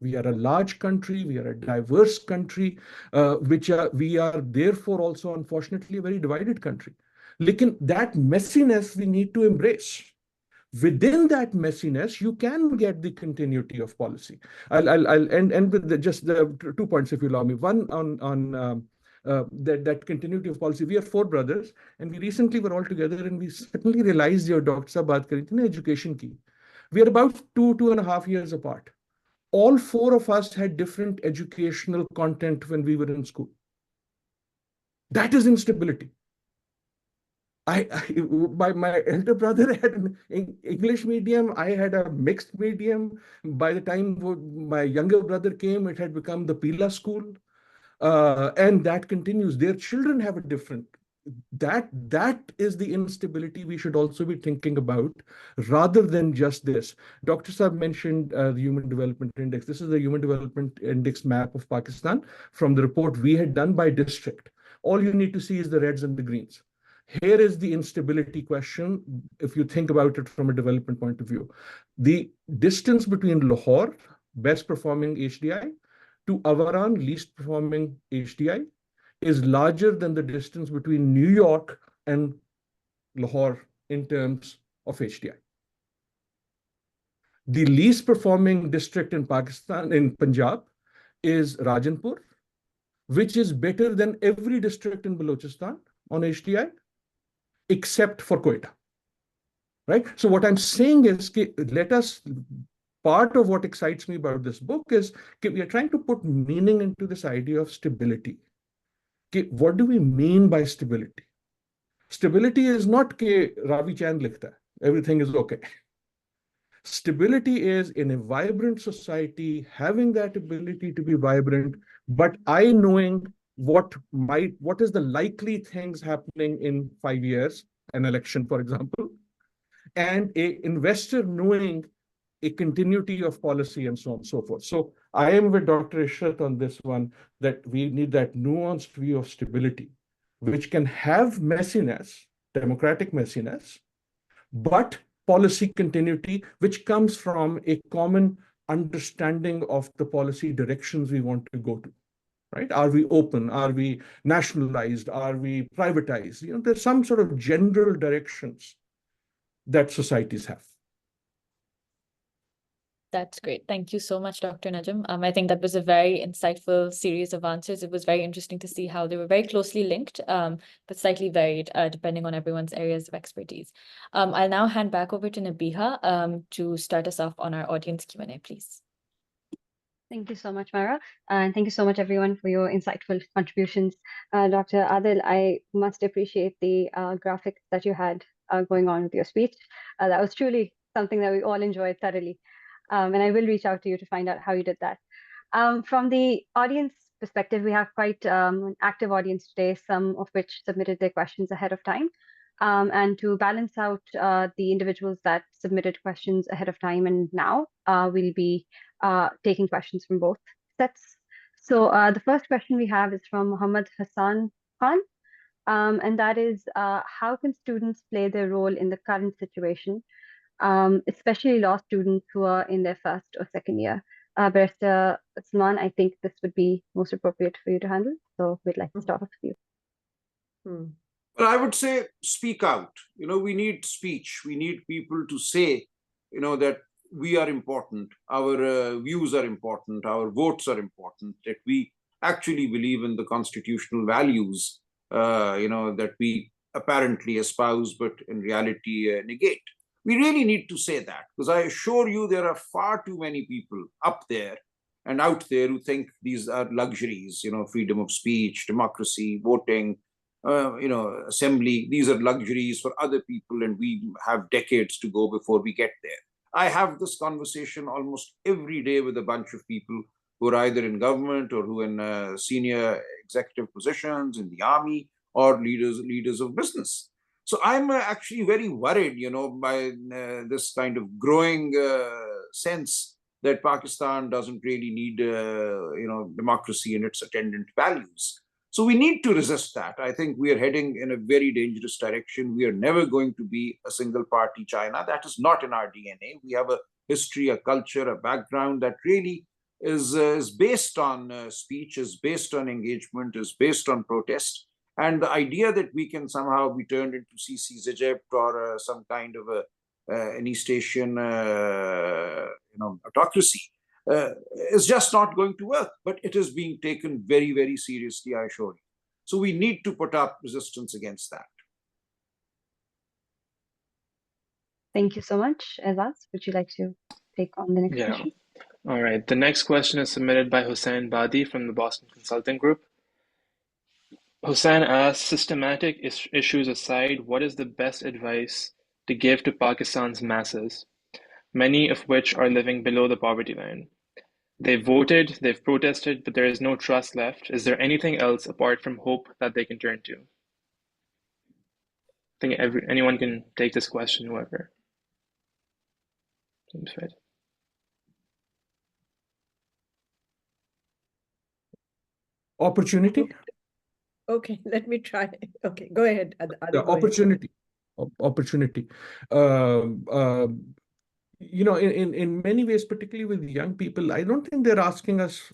We are a large country, we are a diverse country, we are therefore also, unfortunately, a very divided country. Lekin that messiness we need to embrace. Within that messiness, you can get the continuity of policy. I'll end with just the 2 points, if you allow me. One on that continuity of policy. We are 4 brothers, and we recently were all together, and we suddenly realized, your doctor sahab baat kari thi na education ki. We are about 2.5 years apart. All 4 of us had different educational content when we were in school. That is instability. My elder brother had an English medium. I had a mixed medium. By the time my younger brother came, it had become the Pila school. And that continues. Their children have a different. That is the instability we should also be thinking about, rather than just this. Dr. Saab mentioned the Human Development Index. This is the Human Development Index map of Pakistan from the report we had done by district. All you need to see is the reds and the greens. Here is the instability question, if you think about it from a development point of view. The distance between Lahore, best performing HDI, to Avaran, least performing HDI, is larger than the distance between New York and Lahore in terms of HDI. The least performing district in Pakistan, in Punjab, is Rajanpur, which is better than every district in Balochistan on HDI, except for Quetta. Right? So what I'm saying is, let us part of what excites me about this book is we are trying to put meaning into this idea of stability. What do we mean by stability? Stability is not ke Ravi Chand likhta hai, everything is okay. Stability is in a vibrant society, having that ability to be vibrant, but I knowing what is the likely things happening in 5 years, an election, for example, and a investor knowing a continuity of policy and so on and so forth. So I am with Dr. Ishrat on this one, that we need that nuanced view of stability, which can have messiness, democratic messiness, but policy continuity, which comes from a common understanding of the policy directions we want to go to, right? Are we open? Are we nationalized? Are we privatized? There's some sort of general directions that societies have. That's great. Thank you so much, Dr. Najam. I think that was a very insightful series of answers. It was very interesting to see how they were very closely linked, but slightly varied, depending on everyone's areas of expertise. I'll now hand back over to Nabiha to start us off on our audience Q&A, please. Thank you so much, Mara. And thank you so much, everyone, for your insightful contributions. Dr. Adil, I must appreciate the graphics that you had going on with your speech. That was truly something that we all enjoyed thoroughly. And I will reach out to you to find out how you did that. From the audience perspective, we have quite an active audience today, some of which submitted their questions ahead of time. And to balance out the individuals that submitted questions ahead of time and now, we'll be taking questions from both sets. So the first question we have is from Muhammad Hassan Khan. And that is, how can students play their role in the current situation, especially law students who are in their first or second year? Barister Salman, I think this would be most appropriate for you to handle. So we'd like to start off with you. Well, I would say speak out. We need speech. We need people to say, that we are important, our views are important, our votes are important, that we actually believe in the constitutional values, that we apparently espouse, but in reality negate. We really need to say that, because I assure you there are far too many people up there and out there who think these are luxuries, freedom of speech, democracy, voting, assembly. These are luxuries for other people, and we have decades to go before we get there. I have this conversation almost every day with a bunch of people who are either in government or who are in senior executive positions in the army or leaders of business. So I'm actually very worried, by this kind of growing sense that Pakistan doesn't really need, democracy and its attendant values. So we need to resist that. I think we are heading in a very dangerous direction. We are never going to be a single party China. That is not in our DNA. We have a history, a culture, a background that really is based on speech, is based on engagement, is based on protest. And the idea that we can somehow be turned into CC's Egypt or some kind of an East Asian autocracy is just not going to work. But it is being taken very, very seriously, I assure you. So we need to put up resistance against that. Thank you so much. Azaz, would you like to take on the next question? All right. The next question is submitted by Hussain Badi from the Boston Consulting Group. Hussain asks, systematic issues aside, what is the best advice to give to Pakistan's masses, many of which are living below the poverty line? They've voted, they've protested, but there is no trust left. Is there anything else apart from hope that they can turn to? I think anyone can take this question, whoever seems fit. Opportunity. Okay, let me try. Okay, go ahead. The opportunity. Opportunity. In many ways, particularly with young people, I don't think they're asking us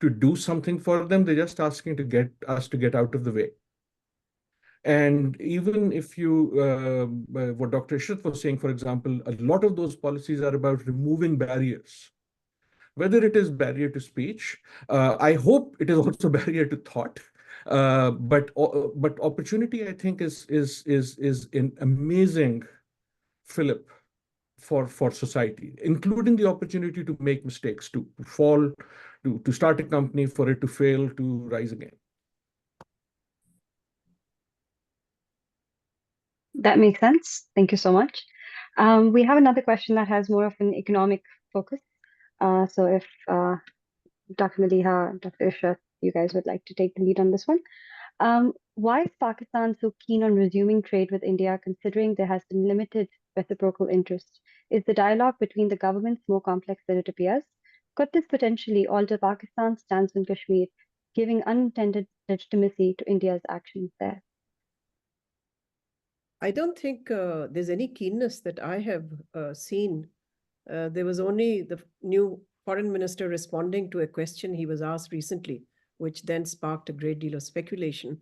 to do something for them. They're just asking to get us to get out of the way. And even if you, what Dr. Ishrat was saying, for example, a lot of those policies are about removing barriers. Whether it is barrier to speech, I hope it is also barrier to thought. But opportunity, I think, is an amazing fillip for society, including the opportunity to make mistakes, to fall, to start a company, for it to fail, to rise again. That makes sense. Thank you so much. We have another question that has more of an economic focus. So if Dr. Maleeha, Dr. Ishrat, you guys would like to take the lead on this one. Why is Pakistan so keen on resuming trade with India, considering there has been limited reciprocal interest? Is the dialogue between the governments more complex than it appears? Could this potentially alter Pakistan's stance on Kashmir, giving unintended legitimacy to India's actions there? I don't think there's any keenness that I have seen. There was only the new foreign minister responding to a question he was asked recently, which then sparked a great deal of speculation.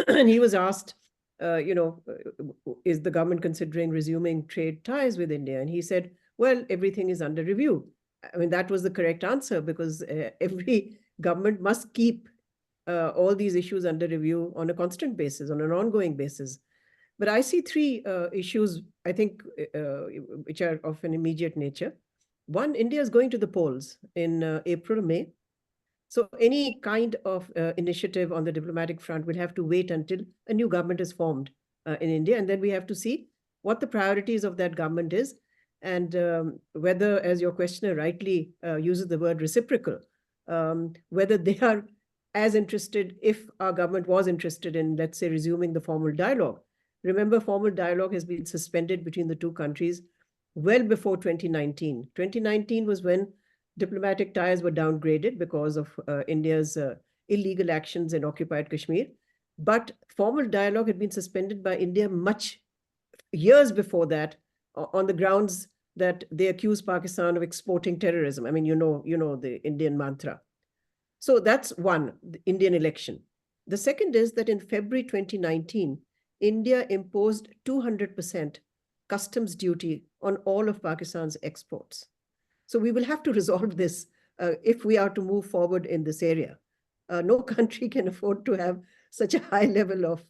And he was asked, is the government considering resuming trade ties with India? And he said, well, everything is under review. I mean, that was the correct answer, because every government must keep all these issues under review on a constant basis, on an ongoing basis. But I see three issues, I think, which are of an immediate nature. One, India is going to the polls in April, May. So any kind of initiative on the diplomatic front will have to wait until a new government is formed in India. And then we have to see what the priorities of that government is, and whether, as your questioner rightly uses the word reciprocal, whether they are as interested, if our government was interested in, let's say, resuming the formal dialogue. Remember, formal dialogue has been suspended between the two countries well before 2019. 2019 was when diplomatic ties were downgraded because of India's illegal actions in occupied Kashmir. But formal dialogue had been suspended by India much years before that, on the grounds that they accused Pakistan of exporting terrorism. I mean, you know the Indian mantra. So that's one, the Indian election. The second is that in February 2019, India imposed 200% customs duty on all of Pakistan's exports. So we will have to resolve this if we are to move forward in this area. No country can afford to have such a high level of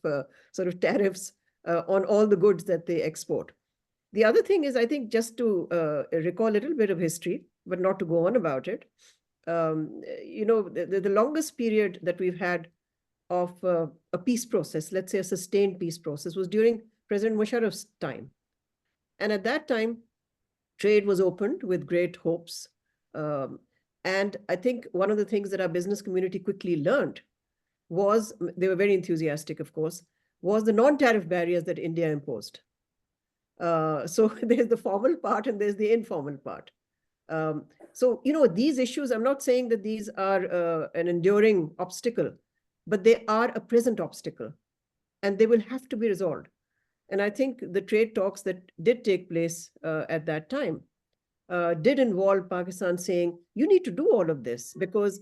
sort of tariffs on all the goods that they export. The other thing is, I think, just to recall a little bit of history, but not to go on about it. The longest period that we've had of a peace process, let's say a sustained peace process, was during President Musharraf's time. And at that time, trade was opened with great hopes. And I think one of the things that our business community quickly learned was, they were very enthusiastic, of course, was the non-tariff barriers that India imposed. So there's the formal part and there's the informal part. So, these issues, I'm not saying that these are an enduring obstacle, but they are a present obstacle, and they will have to be resolved. And I think the trade talks that did take place at that time did involve Pakistan saying, you need to do all of this, because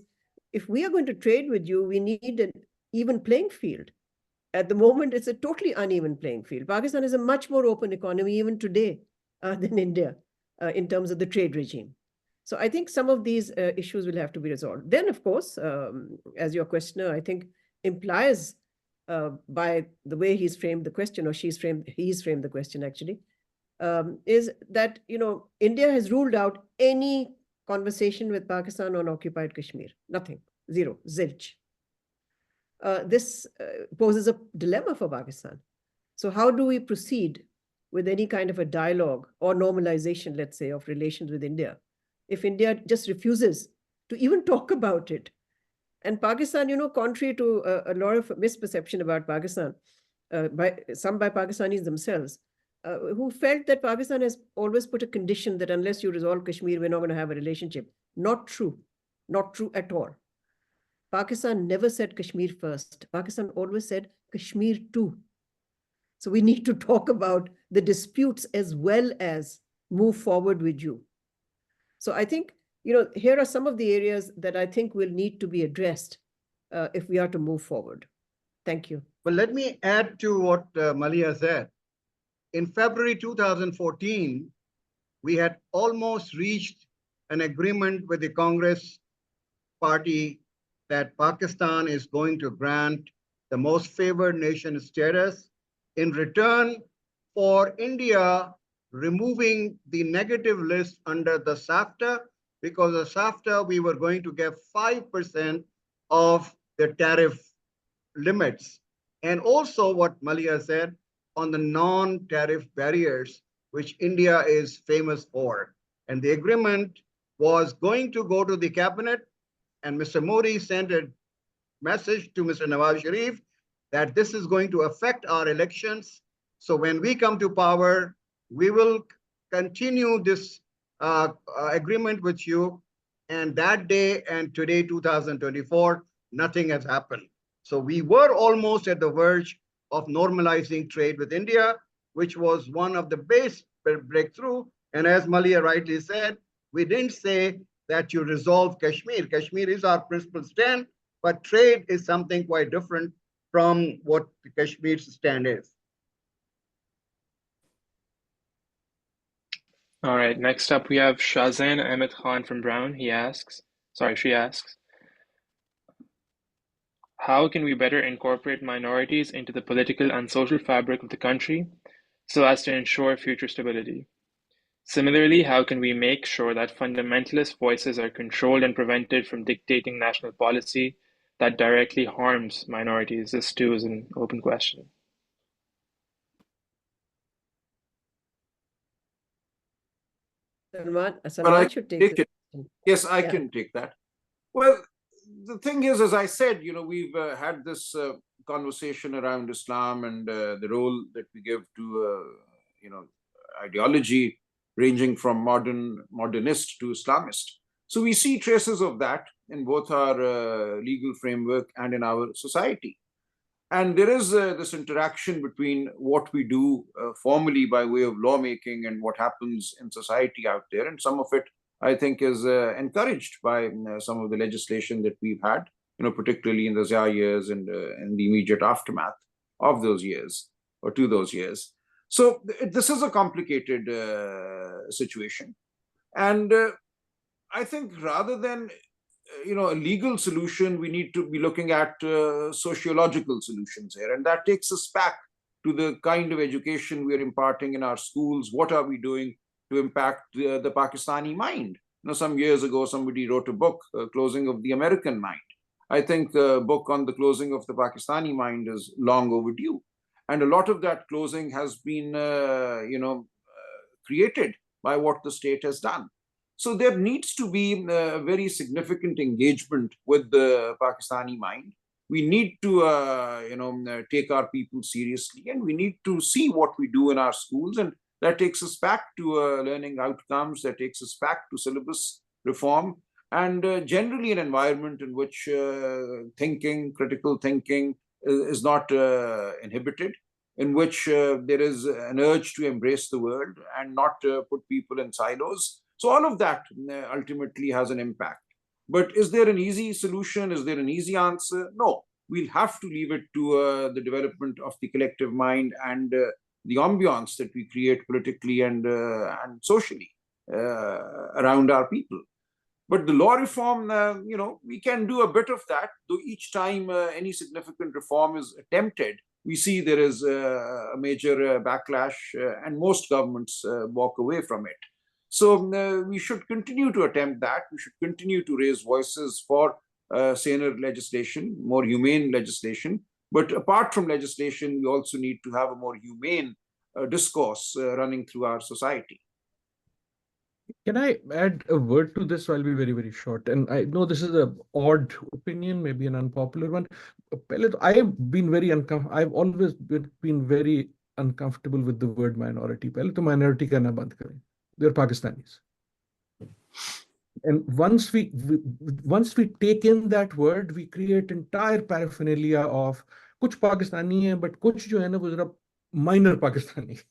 if we are going to trade with you, we need an even playing field. At the moment, it's a totally uneven playing field. Pakistan is a much more open economy even today than India in terms of the trade regime. So I think some of these issues will have to be resolved. Then, of course, as your questioner, I think, implies by the way he's framed the question, or he's framed the question actually, is that, India has ruled out any conversation with Pakistan on occupied Kashmir. Nothing. Zero. Zilch. This poses a dilemma for Pakistan. So how do we proceed with any kind of a dialogue or normalization, let's say, of relations with India, if India just refuses to even talk about it? And Pakistan, contrary to a lot of misperception about Pakistan, by Pakistanis themselves, who felt that Pakistan has always put a condition that unless you resolve Kashmir, we're not going to have a relationship. Not true. Not true at all. Pakistan never said Kashmir first. Pakistan always said Kashmir too. So we need to talk about the disputes as well as move forward with you. So I think, here are some of the areas that I think will need to be addressed if we are to move forward. Thank you. Well, let me add to what Maleeha said. In February 2014, we had almost reached an agreement with the Congress party that Pakistan is going to grant the most favored nation status in return for India removing the negative list under the SAFTA, because the SAFTA, we were going to get 5% of the tariff limits. And also what Maleeha said on the non-tariff barriers, which India is famous for. And the agreement was going to go to the cabinet, and Mr. Modi sent a message to Mr. Nawaz Sharif that this is going to affect our elections. So when we come to power, we will continue this agreement with you. And that day and today, 2024, nothing has happened. So we were almost at the verge of normalizing trade with India, which was one of the base breakthrough. And as Maleeha rightly said, we didn't say that you resolve Kashmir. Kashmir is our principal stand, but trade is something quite different from what Kashmir's stand is. All right, next up we have Shahzain Ahmed Khan from Brown. She asks, how can we better incorporate minorities into the political and social fabric of the country so as to ensure future stability? Similarly, how can we make sure that fundamentalist voices are controlled and prevented from dictating national policy that directly harms minorities? This too is an open question. Salman should take it. Yes, I can take that. Well, the thing is, as I said, we've had this conversation around Islam and the role that we give to, ideology ranging from modernist to Islamist. So we see traces of that in both our legal framework and in our society. And there is this interaction between what we do formally by way of lawmaking and what happens in society out there. And some of it, I think, is encouraged by some of the legislation that we've had, particularly in the Zia years and in the immediate aftermath of those years or to those years. So this is a complicated situation. And I think rather than a legal solution, we need to be looking at sociological solutions here. And that takes us back to the kind of education we are imparting in our schools. What are we doing to impact the Pakistani mind? Some years ago, somebody wrote a book, Closing of the American Mind. I think the book on the closing of the Pakistani mind is long overdue. And a lot of that closing has been, created by what the state has done. So there needs to be a very significant engagement with the Pakistani mind. We need to, take our people seriously, and we need to see what we do in our schools. And that takes us back to learning outcomes, that takes us back to syllabus reform, and generally an environment in which critical thinking is not inhibited, in which there is an urge to embrace the world and not put people in silos. So all of that ultimately has an impact. But is there an easy solution? Is there an easy answer? No. We'll have to leave it to the development of the collective mind and the ambiance that we create politically and socially around our people. But the law reform, we can do a bit of that, though each time any significant reform is attempted, we see there is a major backlash and most governments walk away from it. So we should continue to attempt that. We should continue to raise voices for saner legislation, more humane legislation. But apart from legislation, we also need to have a more humane discourse running through our society. Can I add a word to this? I'll be very, very short. And I know this is an odd opinion, maybe an unpopular one. I've been very uncomfortable. I've always been very uncomfortable with the word minority. पहले तो minority कहना बंद करें. They're Pakistanis. And once we take in that word, we create entire paraphernalia of कुछ पाकिस्तानी है, but कुछ जो है ना वो जरा minor Pakistani.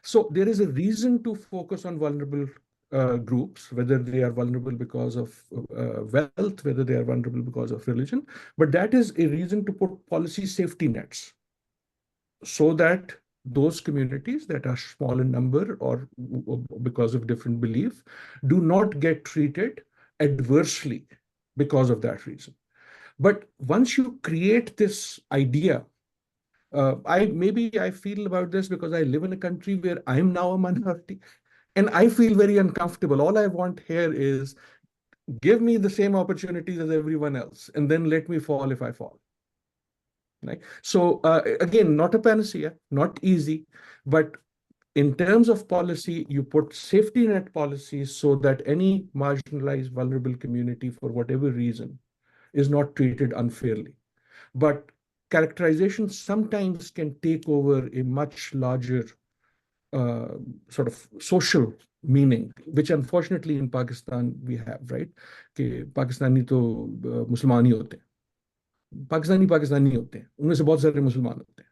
So there is a reason to focus on vulnerable groups, whether they are vulnerable because of wealth, whether they are vulnerable because of religion, but that is a reason to put policy safety nets so that those communities that are small in number or because of different belief do not get treated adversely because of that reason. But once you create this idea Maybe I feel about this because I live in a country where I'm now a minority, and I feel very uncomfortable. All I want here is give me the same opportunities as everyone else, and then let me fall if I fall. Right? So again, not a panacea, not easy, but in terms of policy, you put safety net policies so that any marginalized, vulnerable community, for whatever reason, is not treated unfairly. But characterization sometimes can take over a much larger sort of social meaning, which unfortunately in Pakistan we have, right? कि पाकिस्तानी तो मुसलमान ही होते हैं, पाकिस्तानी पाकिस्तानी होते हैं, उनमें से बहुत सारे मुसलमान होते हैं.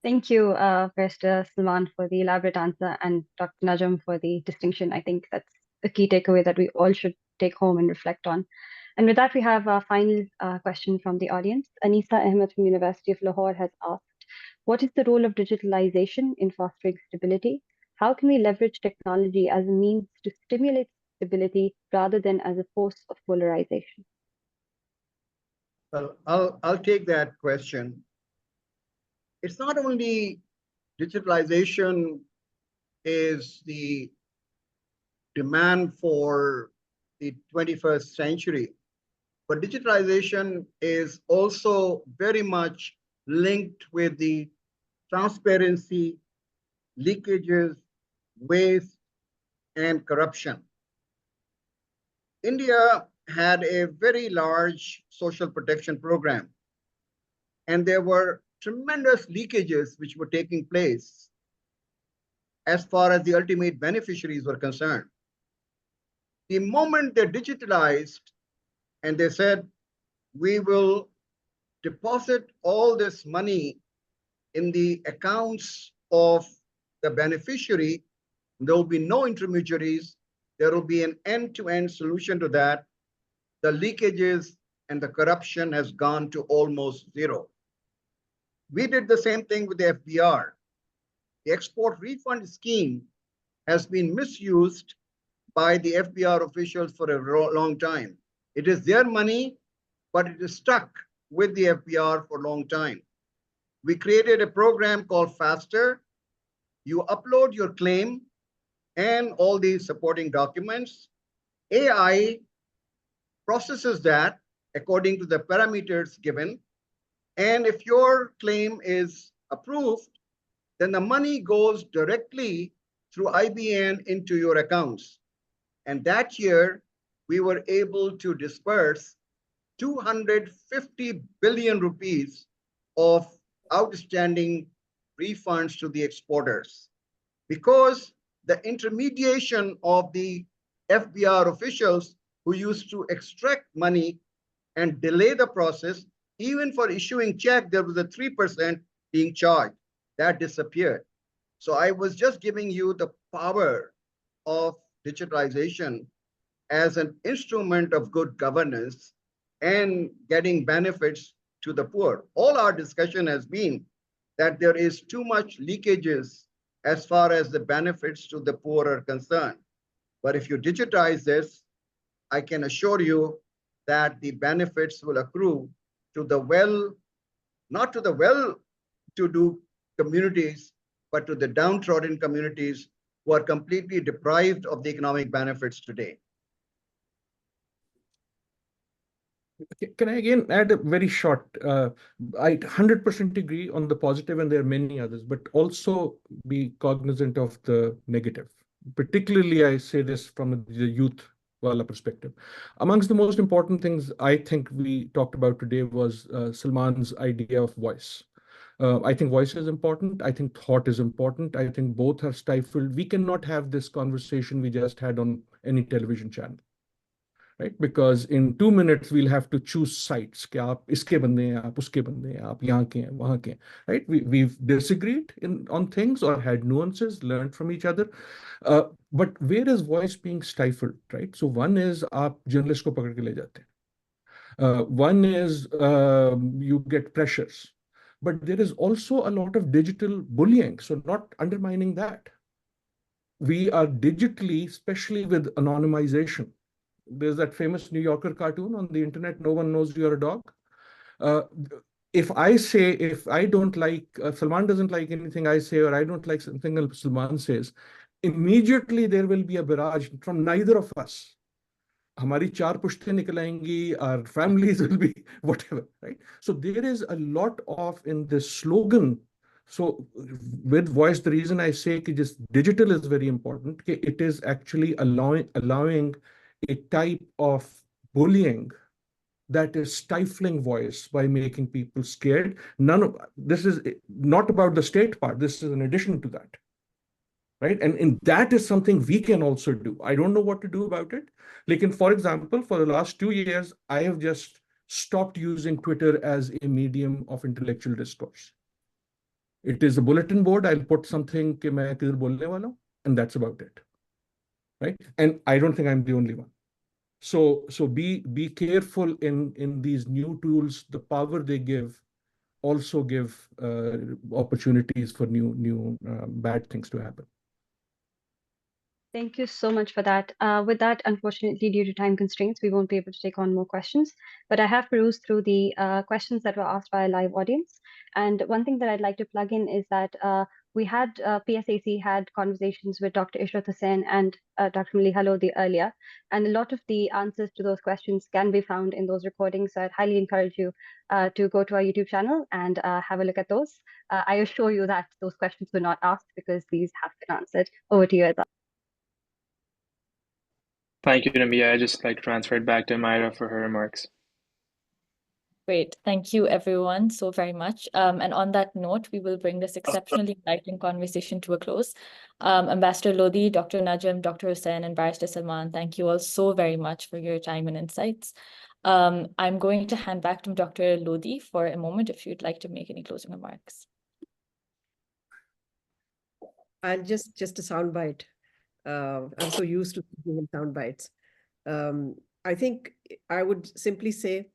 Thank you, Mr. Salman, for the elaborate answer, and Dr. Najam for the distinction. I think that's the key takeaway that we all should take home and reflect on. And with that, we have a final question from the audience. Anisa Ahmed from University of Lahore has asked, what is the role of digitalization in fostering stability? How can we leverage technology as a means to stimulate stability rather than as a force of polarization? Well, I'll take that question. It's not only digitalization is the demand for the 21st century, but digitalization is also very much linked with the transparency, leakages, waste, and corruption. India had a very large social protection program, and there were tremendous leakages which were taking place as far as the ultimate beneficiaries were concerned. The moment they digitalized and they said, we will deposit all this money in the accounts of the beneficiary, there will be no intermediaries, there will be an end-to-end solution to that, the leakages and the corruption has gone to almost zero. We did the same thing with the FBR. The export refund scheme has been misused by the FBR officials for a long time. It is their money, but it is stuck with the FBR for a long time. We created a program called Faster. You upload your claim and all these supporting documents. AI processes that according to the parameters given. And if your claim is approved, then the money goes directly through IBN into your accounts. And that year, we were able to disperse 250 billion rupees of outstanding refunds to the exporters. Because the intermediation of the FBR officials who used to extract money and delay the process, even for issuing check, there was a 3% being charged. That disappeared. So I was just giving you the power of digitalization as an instrument of good governance and getting benefits to the poor. All our discussion has been that there is too much leakages as far as the benefits to the poor are concerned. But if you digitize this, I can assure you that the benefits will accrue to the not to the well-to-do communities, but to the downtrodden communities who are completely deprived of the economic benefits today. Can I again add a very short? I 100% agree on the positive, and there are many others, but also be cognizant of the negative. Particularly, I say this from the youth wala perspective. Amongst the most important things I think we talked about today was Salman's idea of voice. I think voice is important. I think thought is important. I think both are stifled. We cannot have this conversation we just had on any television channel. Right? Because in 2 minutes, we'll have to choose sides. कि आप इसके बंदे हैं, आप उसके बंदे हैं, आप यहाँ के हैं, वहाँ के हैं. Right? We've disagreed on things or had nuances, learned from each other. But where is voice being stifled? Right? So one is आप journalist को पकड़ के ले जाते हैं. One is you get pressures. But there is also a lot of digital bullying. So not undermining that. We are digitally, especially with anonymization. There's that famous New Yorker cartoon on the internet, no one knows you're a dog. if I don't like, Salman doesn't like anything I say, or I don't like something else Salman says, immediately there will be a barrage from neither of us. हमारी चार पुश्तें निकल आएंगी, our families will be whatever, right? So there is a lot of in this slogan. So with voice, the reason I say that just digital is very important. It is actually allowing a type of bullying that is stifling voice by making people scared. This is not about the state part. This is an addition to that, right? And that is something we can also do. I don't know what to do about it. Like, for example, for the last 2 years, I have just stopped using Twitter as a medium of intellectual discourse. It is a bulletin board. I'll put something कि मैं किधर बोलने वाला हूं, and that's about it, right? And I don't think I'm the only one. So be careful in these new tools. The power they give also give opportunities for new bad things to happen. Thank you so much for that. With that, unfortunately, due to time constraints, we won't be able to take on more questions. But I have perused through the questions that were asked by a live audience. And one thing that I'd like to plug in is that we had PSAC had conversations with Dr. Ishrat Husain and Dr. Maleeha Lodhi earlier. And a lot of the answers to those questions can be found in those recordings. So I'd highly encourage you to go to our YouTube channel and have a look at those. I assure you that those questions were not asked because these have been answered. Over to you, Adil. Thank you, Namia. I just like to transfer it back to Myra for her remarks. Great. Thank you, everyone, so very much. And on that note, we will bring this exceptionally enlightening conversation to a close. Ambassador Lodhi, Dr. Najam, Dr. Hussain, and Barister Salman, thank you all so very much for your time and insights. I'm going to hand back to Dr. Lodhi for a moment if you'd like to make any closing remarks. I'll just a soundbite. I'm so used to speaking in sound bites. I think I would simply say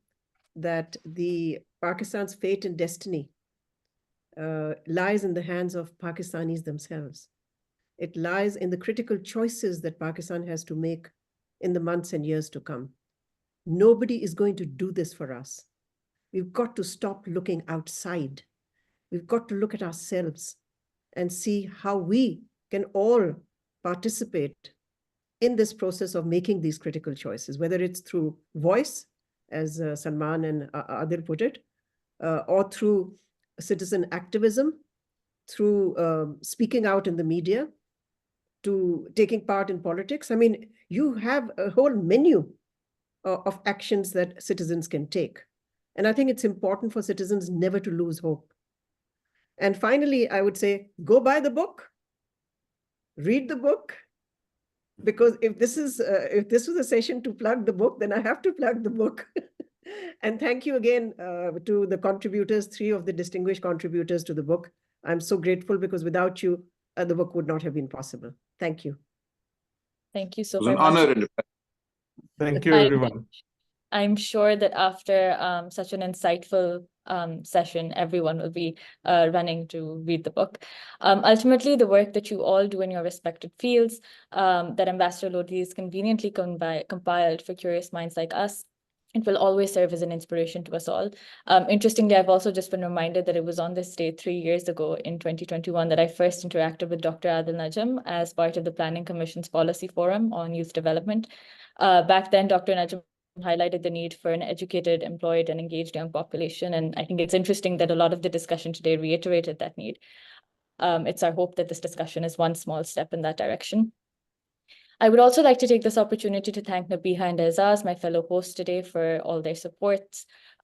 that the Pakistan's fate and destiny lies in the hands of Pakistanis themselves. It lies in the critical choices that Pakistan has to make in the months and years to come. Nobody is going to do this for us. We've got to stop looking outside. We've got to look at ourselves and see how we can all participate in this process of making these critical choices, whether it's through voice, as Salman and Adil put it, or through citizen activism, through speaking out in the media, to taking part in politics. I mean, you have a whole menu of actions that citizens can take. And I think it's important for citizens never to lose hope. And finally, I would say, go buy the book. Read the book, because if this was a session to plug the book, then I have to plug the book. And thank you again to the contributors, 3 of the distinguished contributors to the book. I'm so grateful because without you, the book would not have been possible. Thank you. Thank you so It was very an honor much. and a pleasure. Thank you, everyone. I'm sure that after such an insightful session, everyone will be running to read the book. Ultimately, the work that you all do in your respective fields that Ambassador Lodhi is conveniently compiled for curious minds like us, it will always serve as an inspiration to us all. Interestingly, I've also just been reminded that it was on this day 3 years ago in 2021 that I first interacted with Dr. Adil Najam as part of the Planning Commission's Policy Forum on Youth Development. Back then, Dr. Najam highlighted the need for an educated, employed, and engaged young population. And I think it's interesting that a lot of the discussion today reiterated that need. It's our hope that this discussion is one small step in that direction. I would also like to take this opportunity to thank Nabiha and Azaz, my fellow hosts today, for all their support.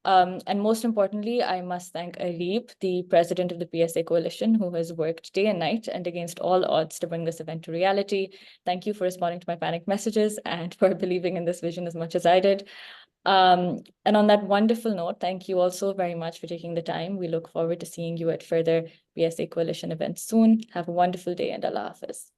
And most importantly, I must thank Areeb, the president of the PSA Coalition, who has worked day and night and against all odds to bring this event to reality. Thank you for responding to my panic messages and for believing in this vision as much as I did. And on that wonderful note, thank you all so very much for taking the time. We look forward to seeing you at further PSA Coalition events soon. Have a wonderful day and Allah Hafiz.